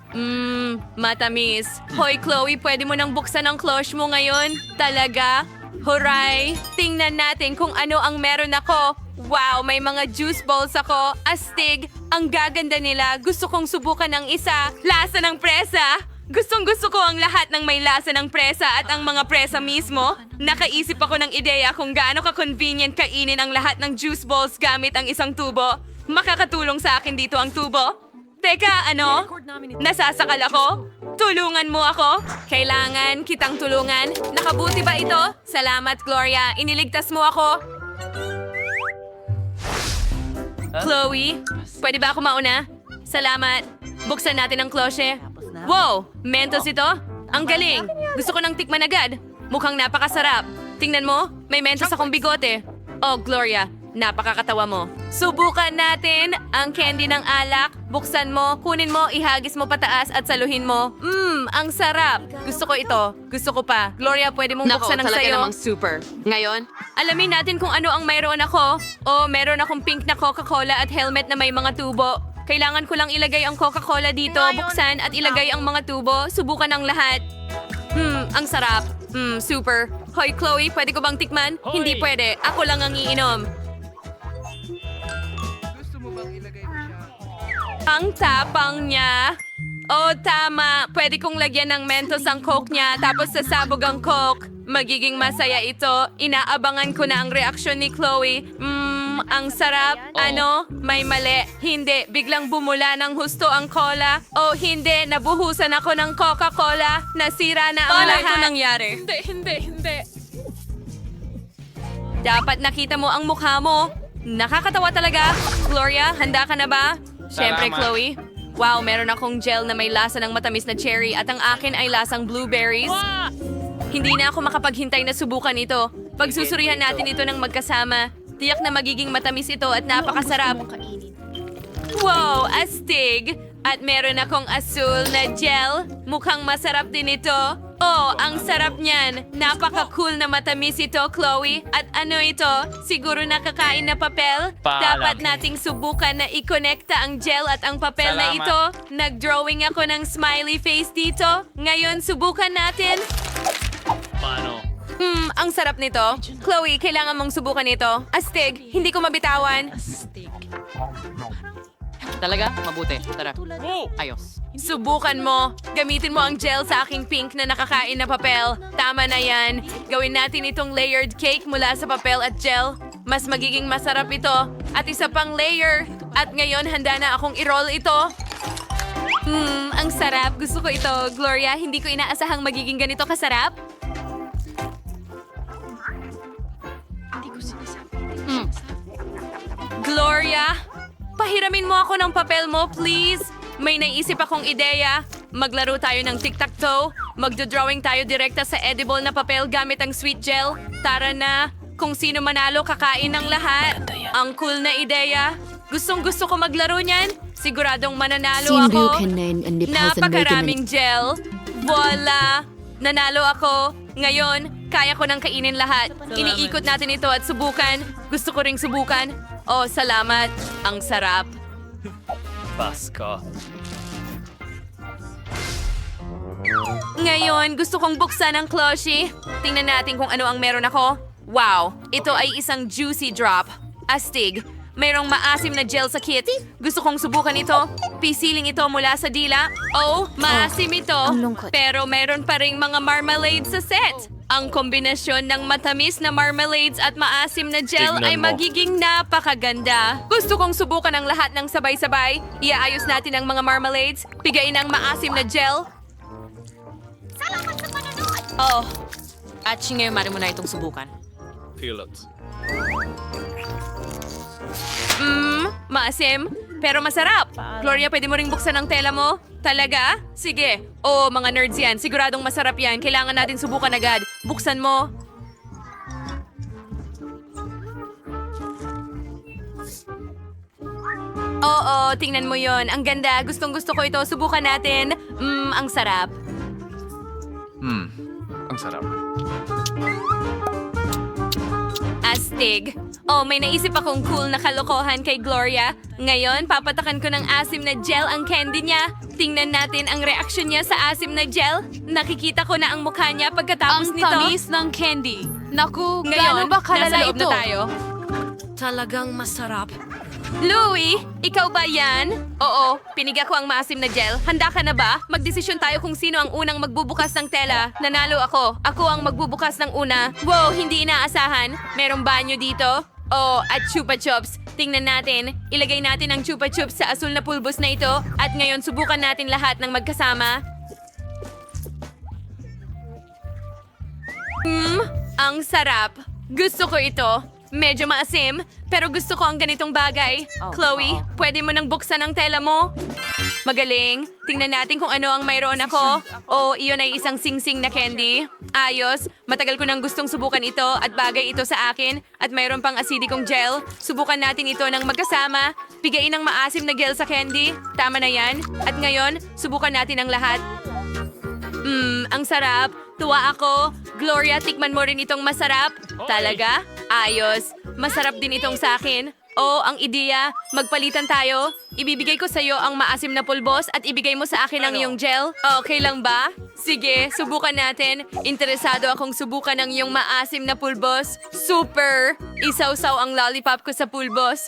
Matamis. Hoy, Chloe, pwede mo nang buksan ang cloche mo ngayon? Talaga? Huray! Tingnan natin kung ano ang meron ako. Wow, may mga juice balls ako. Astig. Ang gaganda nila. Gusto kong subukan ng isa. Lasa ng presa. Gustong-gusto ko ang lahat ng may lasa ng presa at ang mga presa mismo. Nakaisip ako ng ideya kung gaano ka-convenient kainin ang lahat ng juice balls gamit ang isang tubo. Makakatulong sa akin dito ang tubo. Teka, ano? Nasasakal ako? Tulungan mo ako? Kailangan kitang tulungan. Nakabuti ba ito? Salamat, Gloria. Iniligtas mo ako. Chloe, pwede ba ako mauna? Salamat. Buksan natin ang cloche. Wow! Mentos ito? Ang galing! Gusto ko nang tikman agad. Mukhang napakasarap. Tingnan mo, may mentos akong bigote. Oh, Gloria, napakakatawa mo. Subukan natin ang candy ng alak. Buksan mo, kunin mo, ihagis mo pataas at saluhin mo. Ang sarap. Gusto ko ito. Gusto ko pa. Gloria, pwede mong buksan ang sayo. super. Ngayon? Alamin natin kung ano ang mayroon ako. Oh, meron akong pink na Coca-Cola at helmet na may mga tubo. Kailangan ko lang ilagay ang Coca-Cola dito, buksan at ilagay ang mga tubo. Subukan ang lahat. Ang sarap. Super. Hoy, Chloe, pwede ko bang tikman? Hindi pwede. Ako lang ang iinom. Ang tapang niya. Oh, tama. Pwede kong lagyan ng Mentos ang Coke niya, tapos sasabog ang Coke. Magiging masaya ito. Inaabangan ko na ang reaksyon ni Chloe. Ang sarap. Ano? May mali. Hindi. Biglang bumula ng husto ang cola. Oh, hindi. Nabuhusan ako ng Coca-Cola. Nasira na ang lahat. Paano ito nangyari? Hindi. Dapat nakita mo ang mukha mo. Nakakatawa talaga. Gloria, handa ka na ba? Siyempre, Chloe. Wow, meron akong gel na may lasa ng matamis na cherry at ang akin ay lasang blueberries. Hindi na ako makapaghintay na subukan ito. Pagsusurihan natin ito ng magkasama. Tiyak na magiging matamis ito at napakasarap. Wow, astig! At meron akong asul na gel. Mukhang masarap din ito. Oh, ang sarap niyan. Napaka-cool na matamis ito, Chloe. At ano ito? Siguro nakakain na papel? Dapat nating subukan na i-connecta ang gel at ang papel na ito. Nag-drawing ako ng smiley face dito. Ngayon, subukan natin. Ang sarap nito. Chloe, kailangan mong subukan ito. Astig, hindi ko mabitawan. Talaga? Mabuti. Tara. Ayos. Subukan mo. Gamitin mo ang gel sa aking pink na nakakain na papel. Tama na yan. Gawin natin itong layered cake mula sa papel at gel. Mas magiging masarap ito. At isa pang layer. At ngayon, handa na akong i-roll ito. Ang sarap. Gusto ko ito. Gloria, hindi ko inaasahang magiging ganito kasarap. Gloria, pahiramin mo ako ng papel mo, please. May naisip akong ideya. Maglaro tayo ng tic-tac-toe. Magdo-drawing tayo direkta sa edible na papel gamit ang sweet gel. Tara na. Kung sino manalo, kakain ng lahat. Ang cool na ideya. Gustong-gusto ko maglaro niyan. Siguradong mananalo ako. Napakaraming gel. Voila! Nanalo ako. Ngayon, kaya ko nang kainin lahat. Iniikot natin ito at subukan. Gusto ko ring subukan. Oh, salamat. Ang sarap. Pasko. Ngayon, gusto kong buksan ang plushie. Tingnan natin kung ano ang meron ako. Wow! Ito ay isang juicy drop. Astig. Mayroong maasim na gel sa kit. Gusto kong subukan ito. Pisiling ito mula sa dila. Oh, maasim ito. Pero mayroon pa ring mga marmalade sa set. Ang kombinasyon ng matamis na marmalades at maasim na gel ay magiging napakaganda. Gusto kong subukan ang lahat ng sabay-sabay. Iaayos natin ang mga marmalades. Pigain ang maasim na gel. Salamat sa panonood! Oh, at ngayon mari mo na itong subukan. Feel it. Maasim, pero masarap. Gloria, pwede mo ring buksan ang tela mo? Talaga? Sige. Oh, mga nerds yan. Siguradong masarap yan. Kailangan natin subukan agad. Buksan mo. Oo, tingnan mo yon. Ang ganda. Gustong-gusto ko ito. Subukan natin. Ang sarap. Ang sarap. Astig. Oh, may naisip akong cool na kalokohan kay Gloria. Ngayon, papatakan ko ng asim na gel ang candy niya. Tingnan natin ang reaksyon niya sa asim na gel. Nakikita ko na ang mukha niya pagkatapos nito. Ang tamis ng candy. Naku, Ngayon, gaano ba kalala nasa loob ito? na tayo. Talagang masarap. Louie, ikaw ba yan? Oo, piniga ko ang maasim na gel. Handa ka na ba? Magdesisyon tayo kung sino ang unang magbubukas ng tela. Nanalo ako. Ako ang magbubukas ng una. Wow, hindi inaasahan. Merong banyo dito. Oh, at Chupa Chups. Tingnan natin. Ilagay natin ang Chupa Chups sa asul na pulbos na ito. At ngayon, subukan natin lahat ng magkasama. Ang sarap. Gusto ko ito. Medyo maasim, pero gusto ko ang ganitong bagay. Chloe, pwede mo nang buksan ang tela mo? Magaling. Tingnan natin kung ano ang mayroon ako. O, iyon ay isang singsing na candy. Ayos. Matagal ko nang gustong subukan ito at bagay ito sa akin. At mayroon pang asidikong gel. Subukan natin ito ng magkasama. Pigain ang maasim na gel sa candy. Tama na yan. At ngayon, subukan natin ang lahat. Ang sarap. Tuwa ako. Gloria, tikman mo rin itong masarap. Talaga? Ayos. Masarap din itong sa akin. O, ang ideya, magpalitan tayo. Ibibigay ko sa'yo ang maasim na pulbos at ibigay mo sa akin ang iyong gel. Okay lang ba? Sige, subukan natin. Interesado akong subukan ang iyong maasim na pulbos. Super! Isawsaw ang lollipop ko sa pulbos.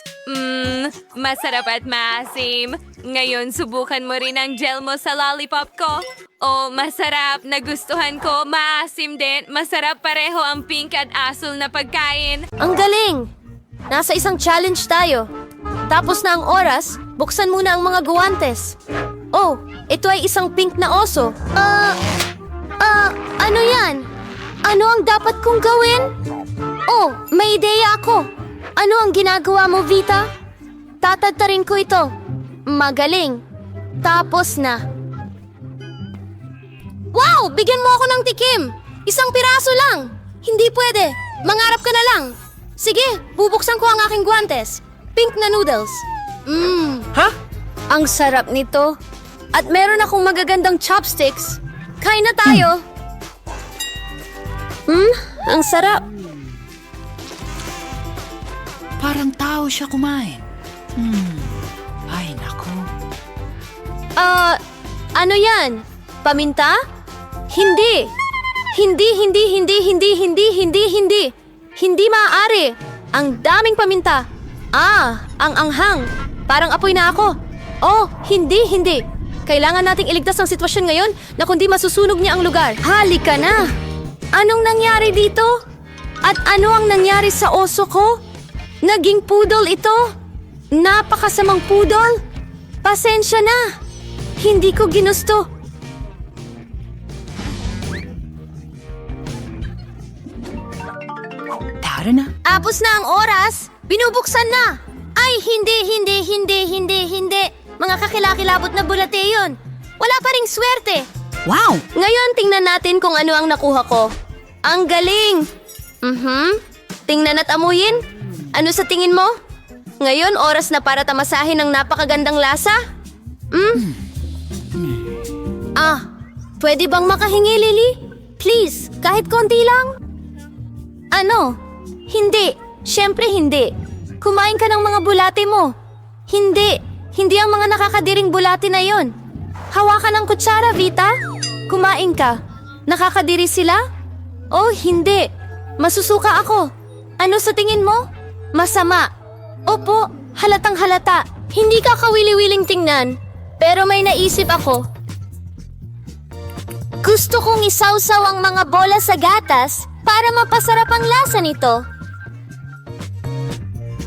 Masarap at maasim. Ngayon, subukan mo rin ang gel mo sa lollipop ko. Oh, masarap. Nagustuhan ko. Maasim din. Masarap pareho ang pink at asul na pagkain. Ang galing! Nasa isang challenge tayo. Tapos na ang oras, buksan muna ang mga guwantes. Oh, ito ay isang pink na oso. Ano yan? Ano ang dapat kong gawin? Oh, may ideya ako. Ano ang ginagawa mo, Vita? Tatadtarin ko ito. Magaling. Tapos na. Wow! Bigyan mo ako ng tikim! Isang piraso lang! Hindi pwede! Mangarap ka na lang! Sige, bubuksan ko ang aking guwantes. Pink na noodles. Ha? Ang sarap nito. At meron akong magagandang chopsticks. Kain na tayo! Ang sarap. Parang tao siya kumain. Ay, nako. Ano yan? Paminta? Hindi. Hindi maaari. Ang daming paminta. Ang anghang. Parang apoy na ako. Oh, hindi. Kailangan nating iligtas ang sitwasyon ngayon na kundi masusunog niya ang lugar. Halika na! Anong nangyari dito? At ano ang nangyari sa oso ko? Naging poodle ito? Napakasamang poodle? Pasensya na! Hindi ko ginusto. Tara na. Apos na ang oras! Binubuksan na! Ay, hindi. Mga kakilakilabot na bulate yun. Wala pa ring swerte. Wow! Ngayon, tingnan natin kung ano ang nakuha ko. Ang galing! Tingnan at amuyin. Ano sa tingin mo? Ngayon, oras na para tamasahin ng napakagandang lasa? Pwede bang makahingi, Lily? Please, kahit konti lang? Ano? Hindi. Siyempre hindi. Kumain ka ng mga bulate mo. Hindi ang mga nakakadiring bulate na yon. Hawakan ng kutsara, Vita. Kumain ka. Nakakadiri sila? Oh, hindi. Masusuka ako. Ano sa tingin mo? Masama. Opo, halatang halata. Hindi ka kawili-wiling tingnan. Pero may naisip ako. Gusto kong isawsaw ang mga bola sa gatas para mapasarap ang lasa nito.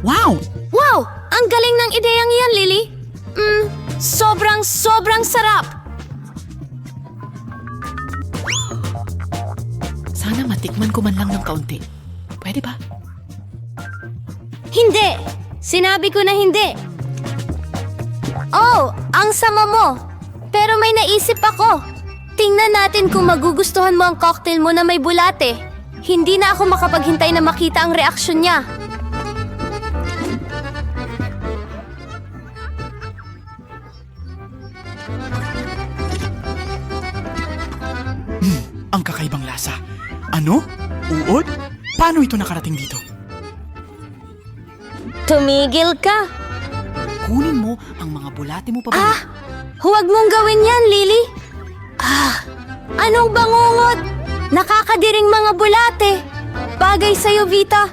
Wow! Wow! Ang galing ng ideyang iyan, Lily. Sobrang sarap. Sana matikman ko man lang ng kaunti. Pwede ba? Hindi! Sinabi ko na hindi. Oh, ang sama mo. Pero may naisip ako. Tingnan natin kung magugustuhan mo ang cocktail mo na may bulate. Hindi na ako makapaghintay na makita ang reaksyon niya. Ang kakaibang lasa. Ano? Uod? Paano ito nakarating dito? Tumigil ka. Kunin mo ang mga bulate mo pa. Huwag mong gawin yan, Lily. Anong bangungot? Nakakadiring mga bulate. Bagay sa'yo, Vita.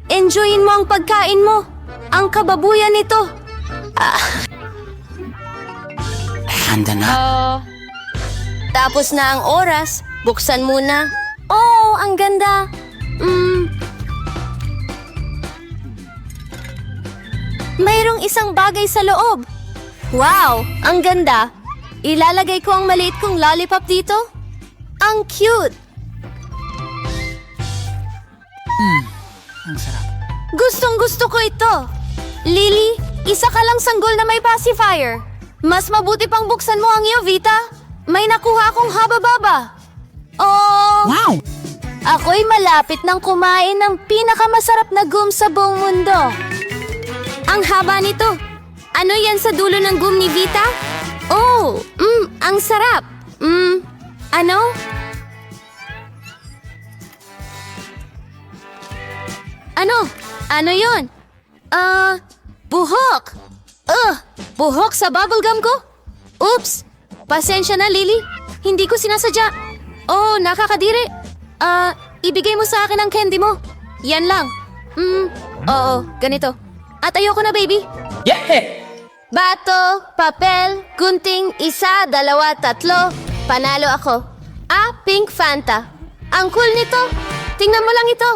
Enjoyin mo ang pagkain mo. Ang kababuyan nito. Handa na. Tapos na ang oras. Buksan muna. Oh, ang ganda. Mayroong isang bagay sa loob. Wow, ang ganda. Ilalagay ko ang maliit kong lollipop dito. Ang cute. Ang sarap. Gustong-gusto ko ito. Lily, isa ka lang sanggol na may pacifier. Mas mabuti pang buksan mo ang iyo, Vita. May nakuha akong haba-baba. Oh! Wow! Ako'y malapit ng kumain ng pinakamasarap na gum sa buong mundo. Ang haba nito. Ano yan sa dulo ng gum ni Vita? Oh, ang sarap. Ano? Ano yun? Buhok. Buhok sa bubblegum ko? Oops. Pasensya na, Lily. Hindi ko sinasadya. Oh, nakakadiri. Ibigay mo sa akin ang candy mo. Yan lang. Oo, ganito. At ayoko na, baby. Yeah! Bato, papel, gunting, 1, 2, 3. Panalo ako. Pink Fanta. Ang cool nito. Tingnan mo lang ito.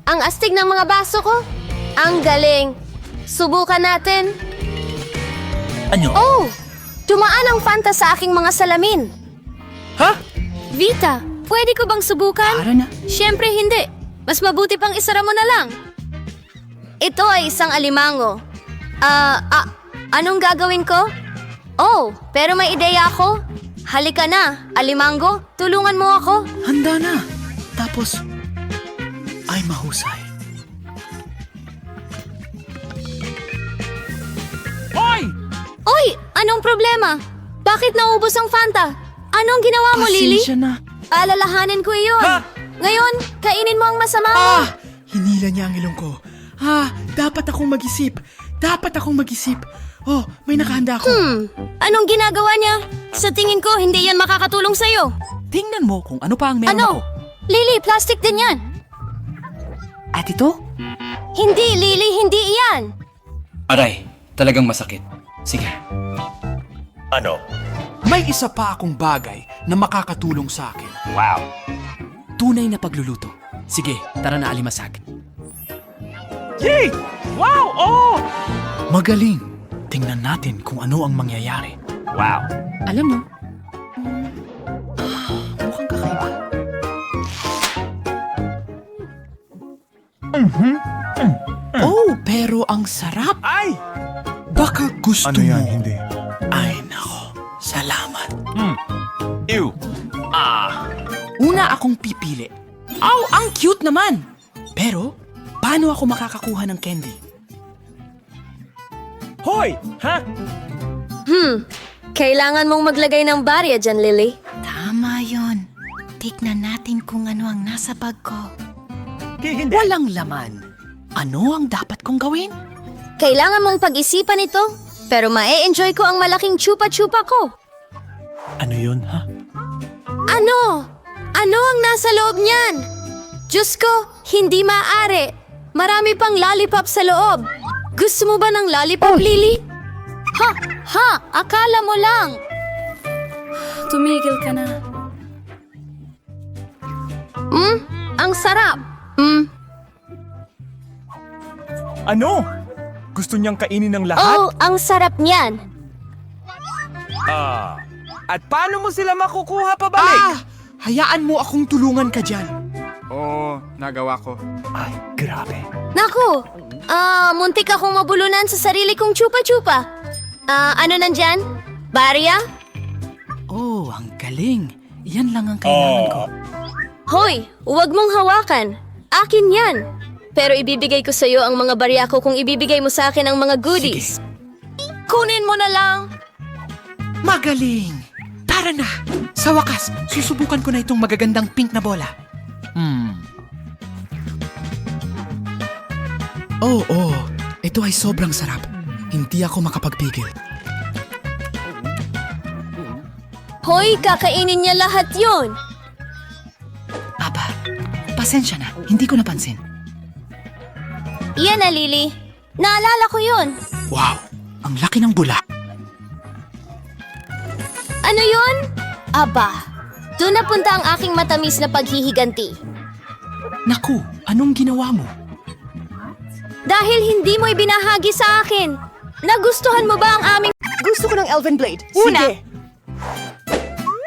Ang astig ng mga baso ko. Ang galing. Subukan natin. Ano? Oh! Dumaan ang Fanta sa aking mga salamin. Ha? Vita, pwede ko bang subukan? Tara na. Siyempre hindi. Mas mabuti pang isara mo na lang. Ito ay isang alimango. Anong gagawin ko? Oh, pero may ideya ako. Halika na, alimango. Tulungan mo ako. Handa na. Tapos, ay mahusay. Oy, anong problema? Bakit naubos ang Fanta? Anong ginawa mo, Lily? Pasensya na. Alalahanin ko iyon. Ngayon, kainin mo ang masama mo. Hinila niya ang ilong ko. Dapat akong mag-isip. Oh, may nakahanda ako. Anong ginagawa niya? Sa tingin ko, hindi yan makakatulong sa'yo. Tingnan mo kung ano pa ang meron ako. Lily, plastic din yan. At ito? Hindi, Lily, hindi iyan. Aray, talagang masakit. Sige. Ano? May isa pa akong bagay na makakatulong sa akin. Wow. Tunay na pagluluto. Sige, tara na alimasag. Yay! Wow! Oh! Magaling. Tingnan natin kung ano ang mangyayari. Wow. Alam mo, mukhang kakaiba. Oh, pero ang sarap. Ay! Baka gusto Ano yan? mo. Hindi. Ay, nako. Salamat. Ew. Una akong pipili. Aw, ang cute naman! Pero, paano ako makakakuha ng candy? Hoy! Ha? Kailangan mong maglagay ng barya dyan, Lily. Tama yon. Tignan natin kung ano ang nasa bag ko. Hindi. Walang laman. Ano ang dapat kong gawin? Kailangan mong pag-isipan ito, pero mae-enjoy ko ang malaking chupa-chupa ko. Ano yun, ha? Ano? Ano ang nasa loob niyan? Diyos ko, hindi maaari. Marami pang lollipop sa loob. Gusto mo ba ng lollipop, Lily? Akala mo lang. Tumigil ka na. Ang sarap. Ano? Gusto niyang kainin ng lahat? Oh, ang sarap niyan. At paano mo sila makukuha pabalik? Hayaan mo akong tulungan ka dyan. Oo, nagawa ko. Ay, grabe. Naku, muntik akong mabulunan sa sarili kong chupa-chupa. Ano nandyan? Barya? Oh, ang galing. Yan lang ang kailangan ko. Hoy, huwag mong hawakan. Akin yan. Pero ibibigay ko sa'yo ang mga barya ko kung ibibigay mo sa akin ang mga goodies. Kunin mo na lang. Magaling! Tara na! Sa wakas, susubukan ko na itong magagandang pink na bola. Oh, ito ay sobrang sarap. Hindi ako makapagpigil. Hoy, kakainin niya lahat yon. Aba, pasensya na. Hindi ko napansin. Iyan na, Lily. Naalala ko yon. Wow! Ang laki ng bula. Ano yon? Aba, doon napunta ang aking matamis na paghihiganti. Naku, anong ginawa mo? Dahil hindi mo ibinahagi sa akin. Nagustuhan mo ba ang aming... Gusto ko ng Elven Blade. Una.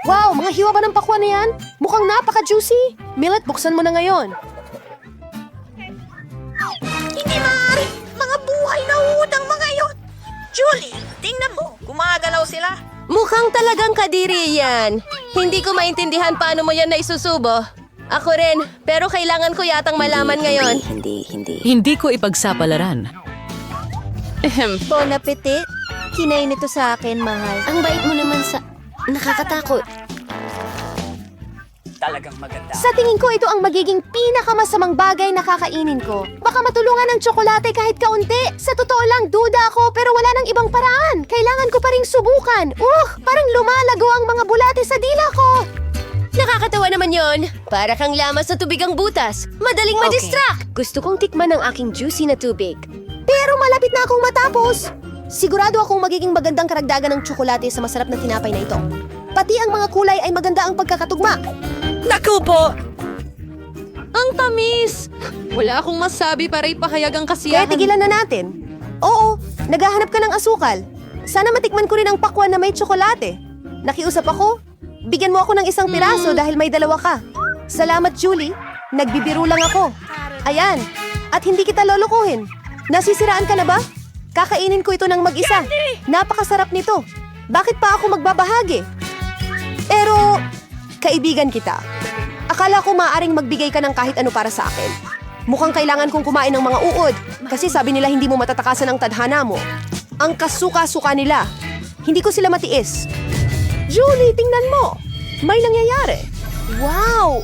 Wow, mga hiwa ba ng pakwan na yan? Mukhang napaka-juicy. Millet, buksan mo na ngayon. Hindi maaari! Mga buhay na utang mga yun! Julie, tingnan mo! Gumagalaw sila! Mukhang talagang kadiri yan. Hindi ko maintindihan paano mo yan naisusubo. Ako rin, pero kailangan ko yatang malaman ngayon. Hindi ko ipagsapalaran. Bon appetit. Kinain nito sa akin, mahal. Ang bait mo naman sa... Nakakatakot. Talagang maganda. Sa tingin ko, ito ang magiging pinakamasamang bagay na kakainin ko. Baka matulungan ng tsokolate kahit kaunti. Sa totoo lang, duda ako pero wala nang ibang paraan. Kailangan ko pa ring subukan. Parang lumalago ang mga bulate sa dila ko. Nakakatawa naman yon. Para kang lamas sa tubig ang butas. Madaling madistract. Gusto kong tikman ang aking juicy na tubig. Pero malapit na akong matapos. Sigurado akong magiging magandang karagdagan ng tsokolate sa masarap na tinapay na ito. Pati ang mga kulay ay maganda ang pagkakatugma. Naku po! Ang tamis! Wala akong masabi para ipahayag ang Kaya kasiyahan. tigilan na natin. Oo, naghahanap ka ng asukal. Sana matikman ko rin ang pakwan na may tsokolate. Nakiusap ako. Bigyan mo ako ng isang piraso dahil may dalawa ka. Salamat, Julie. Nagbibiro lang ako. Ayan. At hindi kita lolokohin. Nasisiraan ka na ba? Kakainin ko ito ng mag-isa. Napakasarap nito. Bakit pa ako magbabahagi? Pero, kaibigan kita. Akala ko maaaring magbigay ka ng kahit ano para sa akin. Mukhang kailangan kong kumain ng mga uod kasi sabi nila hindi mo matatakasan ang tadhana mo. Ang kasuka-suka nila. Hindi ko sila matiis. Julie, tingnan mo. May nangyayari. Wow!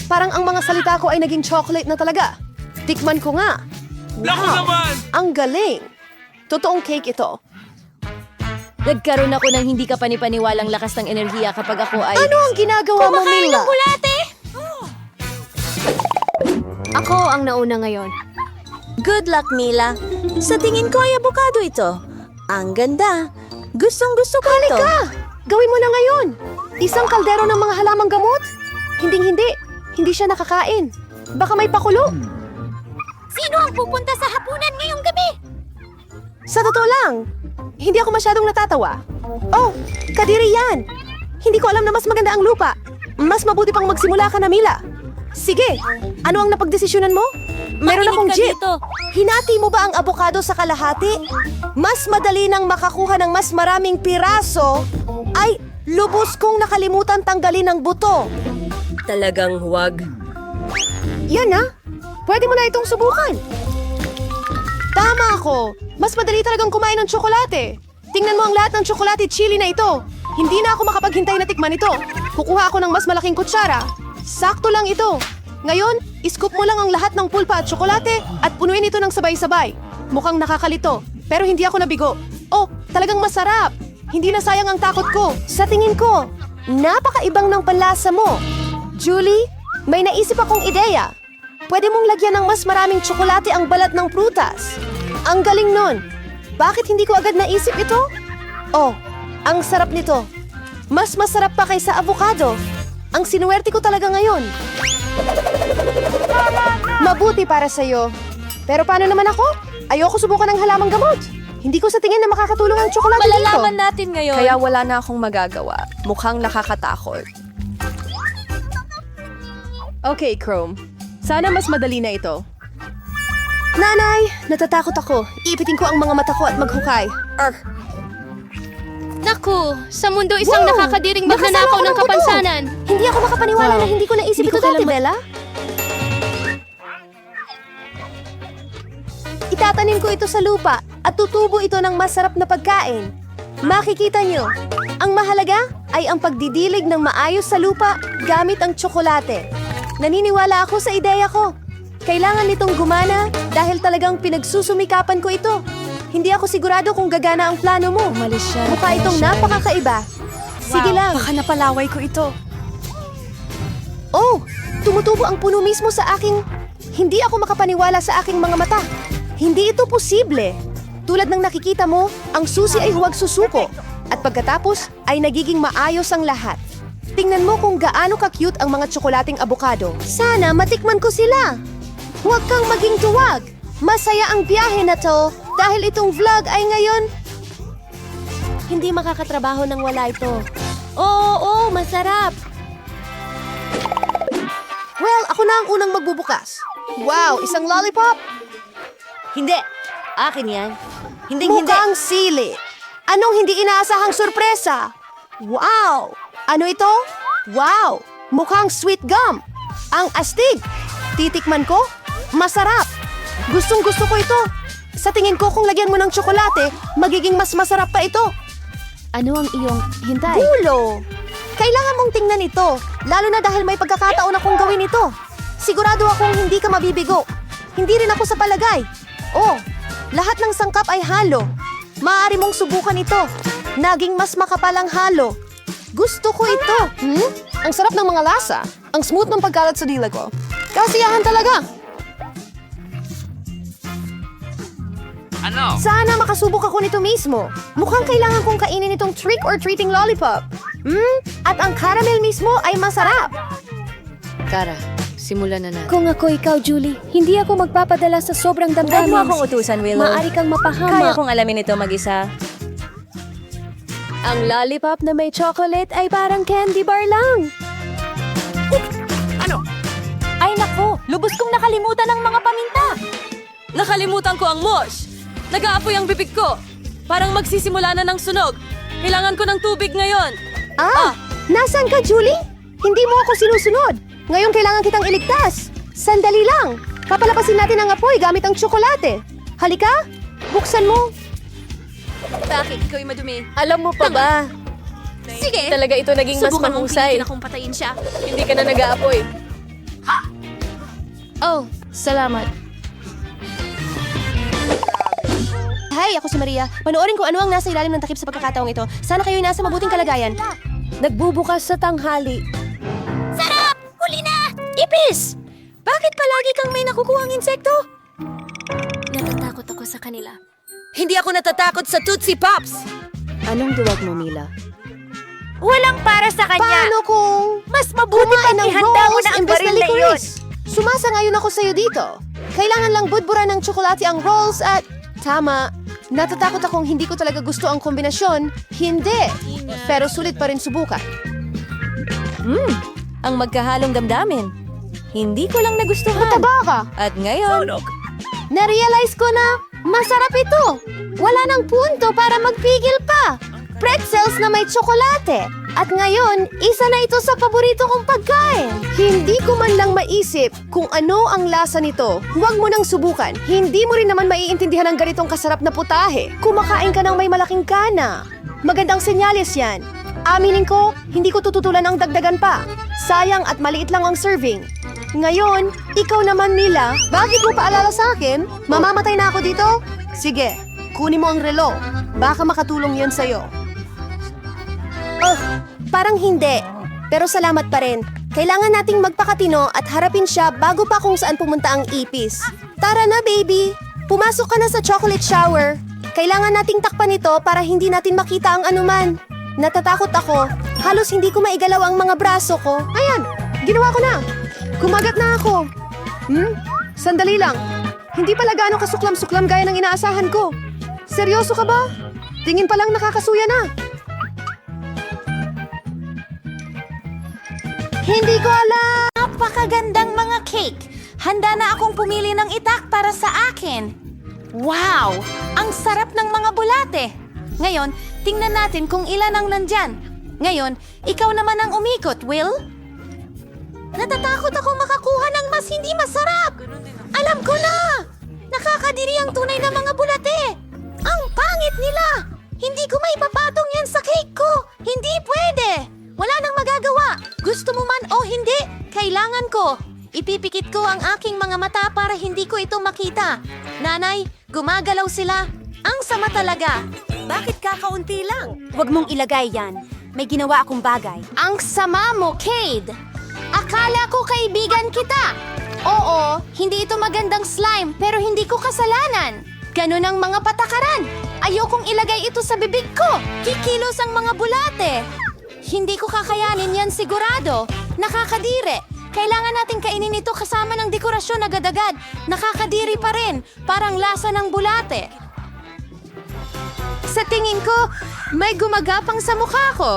Parang ang mga salita ko ay naging chocolate na talaga. Tikman ko nga. Wow! Ang galing! Totoong cake ito. Nagkaroon ako ng hindi ka panipaniwalang lakas ng enerhiya kapag ako ay... Ano ang ginagawa mo, Kumakain Mila? ng bulate! Ako ang nauna ngayon. Good luck, Mila. Sa tingin ko ay abokado ito. Ang ganda. Gustong-gusto ko ito. Halika! Gawin mo na ngayon! Isang kaldero ng mga halamang gamot? Hinding-hindi. Hindi siya nakakain. Baka may pakulo. Sino ang pupunta sa hapunan ngayong gabi? Sa totoo lang, hindi ako masyadong natatawa. Oh, kadiri yan! Hindi ko alam na mas maganda ang lupa. Mas mabuti pang magsimula ka na, Mila. Sige, ano ang napagdesisyonan mo? Meron Makinig akong ka jeep. dito. Hinati mo ba ang abokado sa kalahati? Mas madali nang makakuha ng mas maraming piraso ay lubos kong nakalimutan tanggalin ang buto. Talagang huwag. Yan na. Pwede mo na itong subukan. Tama ako. Mas madali talagang kumain ng tsokolate. Tingnan mo ang lahat ng tsokolate chili na ito. Hindi na ako makapaghintay na tikman ito. Kukuha ako ng mas malaking kutsara. Sakto lang ito. Ngayon, iscoop mo lang ang lahat ng pulpa at tsokolate at punuin ito ng sabay-sabay. Mukhang nakakalito, pero hindi ako nabigo. Oh, talagang masarap. Hindi na sayang ang takot ko. Sa tingin ko, napakaibang ng panlasa mo. Julie, may naisip akong ideya. Pwede mong lagyan ng mas maraming tsokolate ang balat ng prutas. Ang galing nun. Bakit hindi ko agad naisip ito? Oh, ang sarap nito. Mas masarap pa kaysa avocado. Ang sinuwerte ko talaga ngayon. Mabuti para sa'yo. Pero paano naman ako? Ayoko subukan ng halamang gamot. Hindi ko sa tingin na makakatulong ang tsokolate dito. Malalaman natin ngayon. Kaya wala na akong magagawa. Mukhang nakakatakot. Okay, Chrome. Sana mas madali na ito. Nanay, natatakot ako. Ipitin ko ang mga mata ko at maghukay. Naku, sa mundo isang Wow! nakakadiring Nakasama magnanakaw ako ng ng buto! kapansanan. Hindi ako makapaniwala na hindi ko naisip Hindi ito ko dati, kailanman- Bella. Itatanim ko ito sa lupa at tutubo ito ng masarap na pagkain. Makikita nyo, ang mahalaga ay ang pagdidilig ng maayos sa lupa gamit ang tsokolate. Naniniwala ako sa ideya ko. Kailangan nitong gumana dahil talagang pinagsusumikapan ko ito. Hindi ako sigurado kung gagana ang plano mo. Umalis siya. Mukha itong napakakaiba. Sige lang. Baka napalaway ko ito. Oh, tumutubo ang puno mismo sa aking... Hindi ako makapaniwala sa aking mga mata. Hindi ito posible. Tulad ng nakikita mo, ang susi ay huwag susuko. At pagkatapos ay nagiging maayos ang lahat. Tingnan mo kung gaano ka-cute ang mga tsokolating abokado. Sana matikman ko sila. Huwag kang maging tuwag. Masaya ang biyahe na to dahil itong vlog ay ngayon... Hindi makakatrabaho nang wala ito. Oo, masarap. Well, ako na ang unang magbubukas. Wow, isang lollipop? Hindi. Akin yan. Hindi. Mukhang sili. Anong hindi inaasahang sorpresa? Wow! Ano ito? Wow! Mukhang sweet gum. Ang astig. Titikman ko? Masarap. Gustong-gusto ko ito. Sa tingin ko kung lagyan mo ng tsokolate, magiging mas masarap pa ito. Ano ang iyong hintay? Gulo! Kailangan mong tingnan ito, lalo na dahil may pagkakataon akong gawin ito. Sigurado akong hindi ka mabibigo. Hindi rin ako sa palagay. Oh, lahat ng sangkap ay halo. Maaari mong subukan ito. Naging mas makapal ang halo. Gusto ko ito. Ang sarap ng mga lasa. Ang smooth ng pagkalat sa dila ko. Kasiyahan talaga. Ano? Sana makasubok ako nito mismo. Mukhang kailangan kong kainin itong trick or treating lollipop. At ang caramel mismo ay masarap. Tara, simulan na natin. Kung ako ikaw, Julie, hindi ako magpapadala sa sobrang Huwag damdamin. mo akong utusan, Willow. Maaari kang mapahama. Kaya kong alamin ito mag-isa. Ang lollipop na may chocolate ay parang candy bar lang. Ano? Ay nako, lubos kong nakalimutan ang mga paminta. Nakalimutan ko ang mosh. Nag-aapoy ang bibig ko. Parang magsisimula na ng sunog. Kailangan ko ng tubig ngayon. Nasaan ka, Julie? Hindi mo ako sinusunod. Ngayon kailangan kitang iligtas. Sandali lang. Papalapasin natin ang apoy gamit ang tsokolate. Halika, buksan mo. Bakit? Ikaw madumi. Alam mo pa ba? Sige. Talaga ito naging mas Subukan mong mahusay. pilitin akong patayin siya. Hindi ka na nag-aapoy. Oh, salamat. Hi, ako si Maria. Panoorin ko ano ang nasa ilalim ng takip sa pagkakataong ito. Sana kayo'y nasa mabuting kalagayan. Nagbubukas sa tanghali. Sarap! Huli na! Ipis! Bakit palagi kang may nakukuhang insekto? Natatakot ako sa kanila. Hindi ako natatakot sa Tootsie Pops! Anong duwag mo, Mila? Walang para sa kanya! Paano kung Mas mabuti pa ihanda mo na ang baril na iyon! Sumasangayon ako sa'yo dito. Kailangan lang budburan ng tsokolate ang rolls at... Tama. Natatakot akong hindi ko talaga gusto ang kombinasyon. Hindi. Pero sulit pa rin subukan. Ang magkahalong damdamin. Hindi ko lang nagustuhan. Mataba ka. At ngayon, Na-realize ko na masarap ito. Wala nang punto para magpigil pa. Pretzels na may tsokolate. At ngayon, isa na ito sa paborito kong pagkain. Hindi ko man lang maisip kung ano ang lasa nito. Huwag mo nang subukan. Hindi mo rin naman maiintindihan ang ganitong kasarap na putahe. Kumakain ka ng may malaking kana. Magandang senyales yan. Aminin ko, hindi ko tututulan ang dagdagan pa. Sayang at maliit lang ang serving. Ngayon, ikaw naman, Mila, bakit mo paalala sa akin? Mamamatay na ako dito? Sige, kunin mo ang relo. Baka makatulong yun sa'yo. Oh, parang hindi. Pero salamat pa rin. Kailangan nating magpakatino at harapin siya bago pa kung saan pumunta ang ipis. Tara na, baby. Pumasok ka na sa chocolate shower. Kailangan nating takpan ito para hindi natin makita ang anuman. Natatakot ako. Halos hindi ko maigalaw ang mga braso ko. Ayan, ginawa ko na. Kumagat na ako. Sandali lang. Hindi pala gaano kasuklam-suklam gaya ng inaasahan ko. Seryoso ka ba? Tingin pa lang nakakasuya na. Hindi ko alam! Napakagandang mga cake! Handa na akong pumili ng itak para sa akin. Wow! Ang sarap ng mga bulate! Ngayon, tingnan natin kung ilan ang nandyan. Ngayon, ikaw naman ang umikot, Will? Natatakot akong makakuha ng mas hindi masarap! Alam ko na! Nakakadiri ang tunay na mga bulate! Ang pangit nila! Hindi ko maipapatong yan sa cake ko! Hindi pwede! Wala nang magagawa. Gusto mo man o hindi, kailangan ko. Ipipikit ko ang aking mga mata para hindi ko ito makita. Nanay, gumagalaw sila. Ang sama talaga. Bakit kakaunti lang? Huwag mong ilagay yan. May ginawa akong bagay. Ang sama mo, Cade! Akala ko kaibigan kita. Oo, hindi ito magandang slime pero hindi ko kasalanan. Ganun ang mga patakaran. Ayokong ilagay ito sa bibig ko. Kikilos ang mga bulate. Hindi ko kakayanin yan sigurado. Nakakadiri. Kailangan nating kainin ito kasama ng dekorasyon agad-agad. Nakakadiri pa rin. Parang lasa ng bulate. Sa tingin ko, may gumagapang sa mukha ko.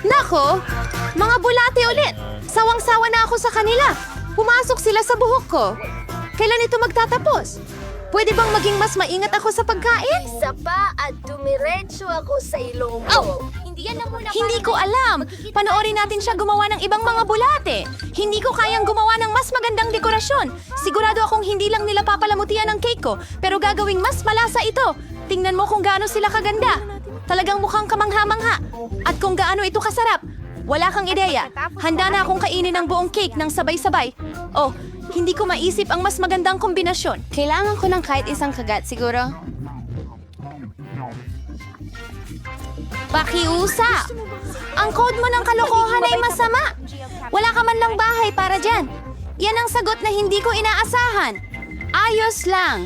Nako, mga bulate ulit. Sawang-sawa na ako sa kanila. Pumasok sila sa buhok ko. Kailan ito magtatapos? Pwede bang maging mas maingat ako sa pagkain? Isa pa at dumiretso ako sa ilong ko. Oh! Hindi ko alam. Panoorin natin siya gumawa ng ibang mga bulate. Hindi ko kayang gumawa ng mas magandang dekorasyon. Sigurado akong hindi lang nila papalamutian ang cake ko, pero gagawing mas malasa ito. Tingnan mo kung gaano sila kaganda. Talagang mukhang kamangha-mangha. At kung gaano ito kasarap. Wala kang ideya. Handa na akong kainin ang buong cake ng sabay-sabay. Oh, hindi ko maisip ang mas magandang kombinasyon. Kailangan ko ng kahit isang kagat siguro. Pakiusap! Ang code mo ng kalokohan ay masama. Wala ka man lang bahay para dyan. Yan ang sagot na hindi ko inaasahan. Ayos lang.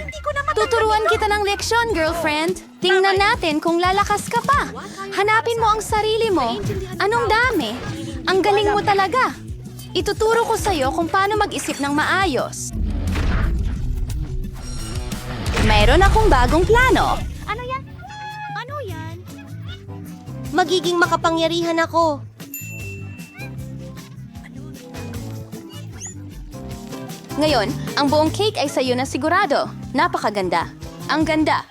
Tuturuan kita ng leksyon, girlfriend. Tingnan natin kung lalakas ka pa. Hanapin mo ang sarili mo. Anong dami? Ang galing mo talaga. Ituturo ko sa'yo kung paano mag-isip ng maayos. Mayroon akong bagong plano. Ano yan? Ano yan? Magiging makapangyarihan ako. Ngayon, ang buong cake ay sa'yo na sigurado. Napakaganda. Ang ganda.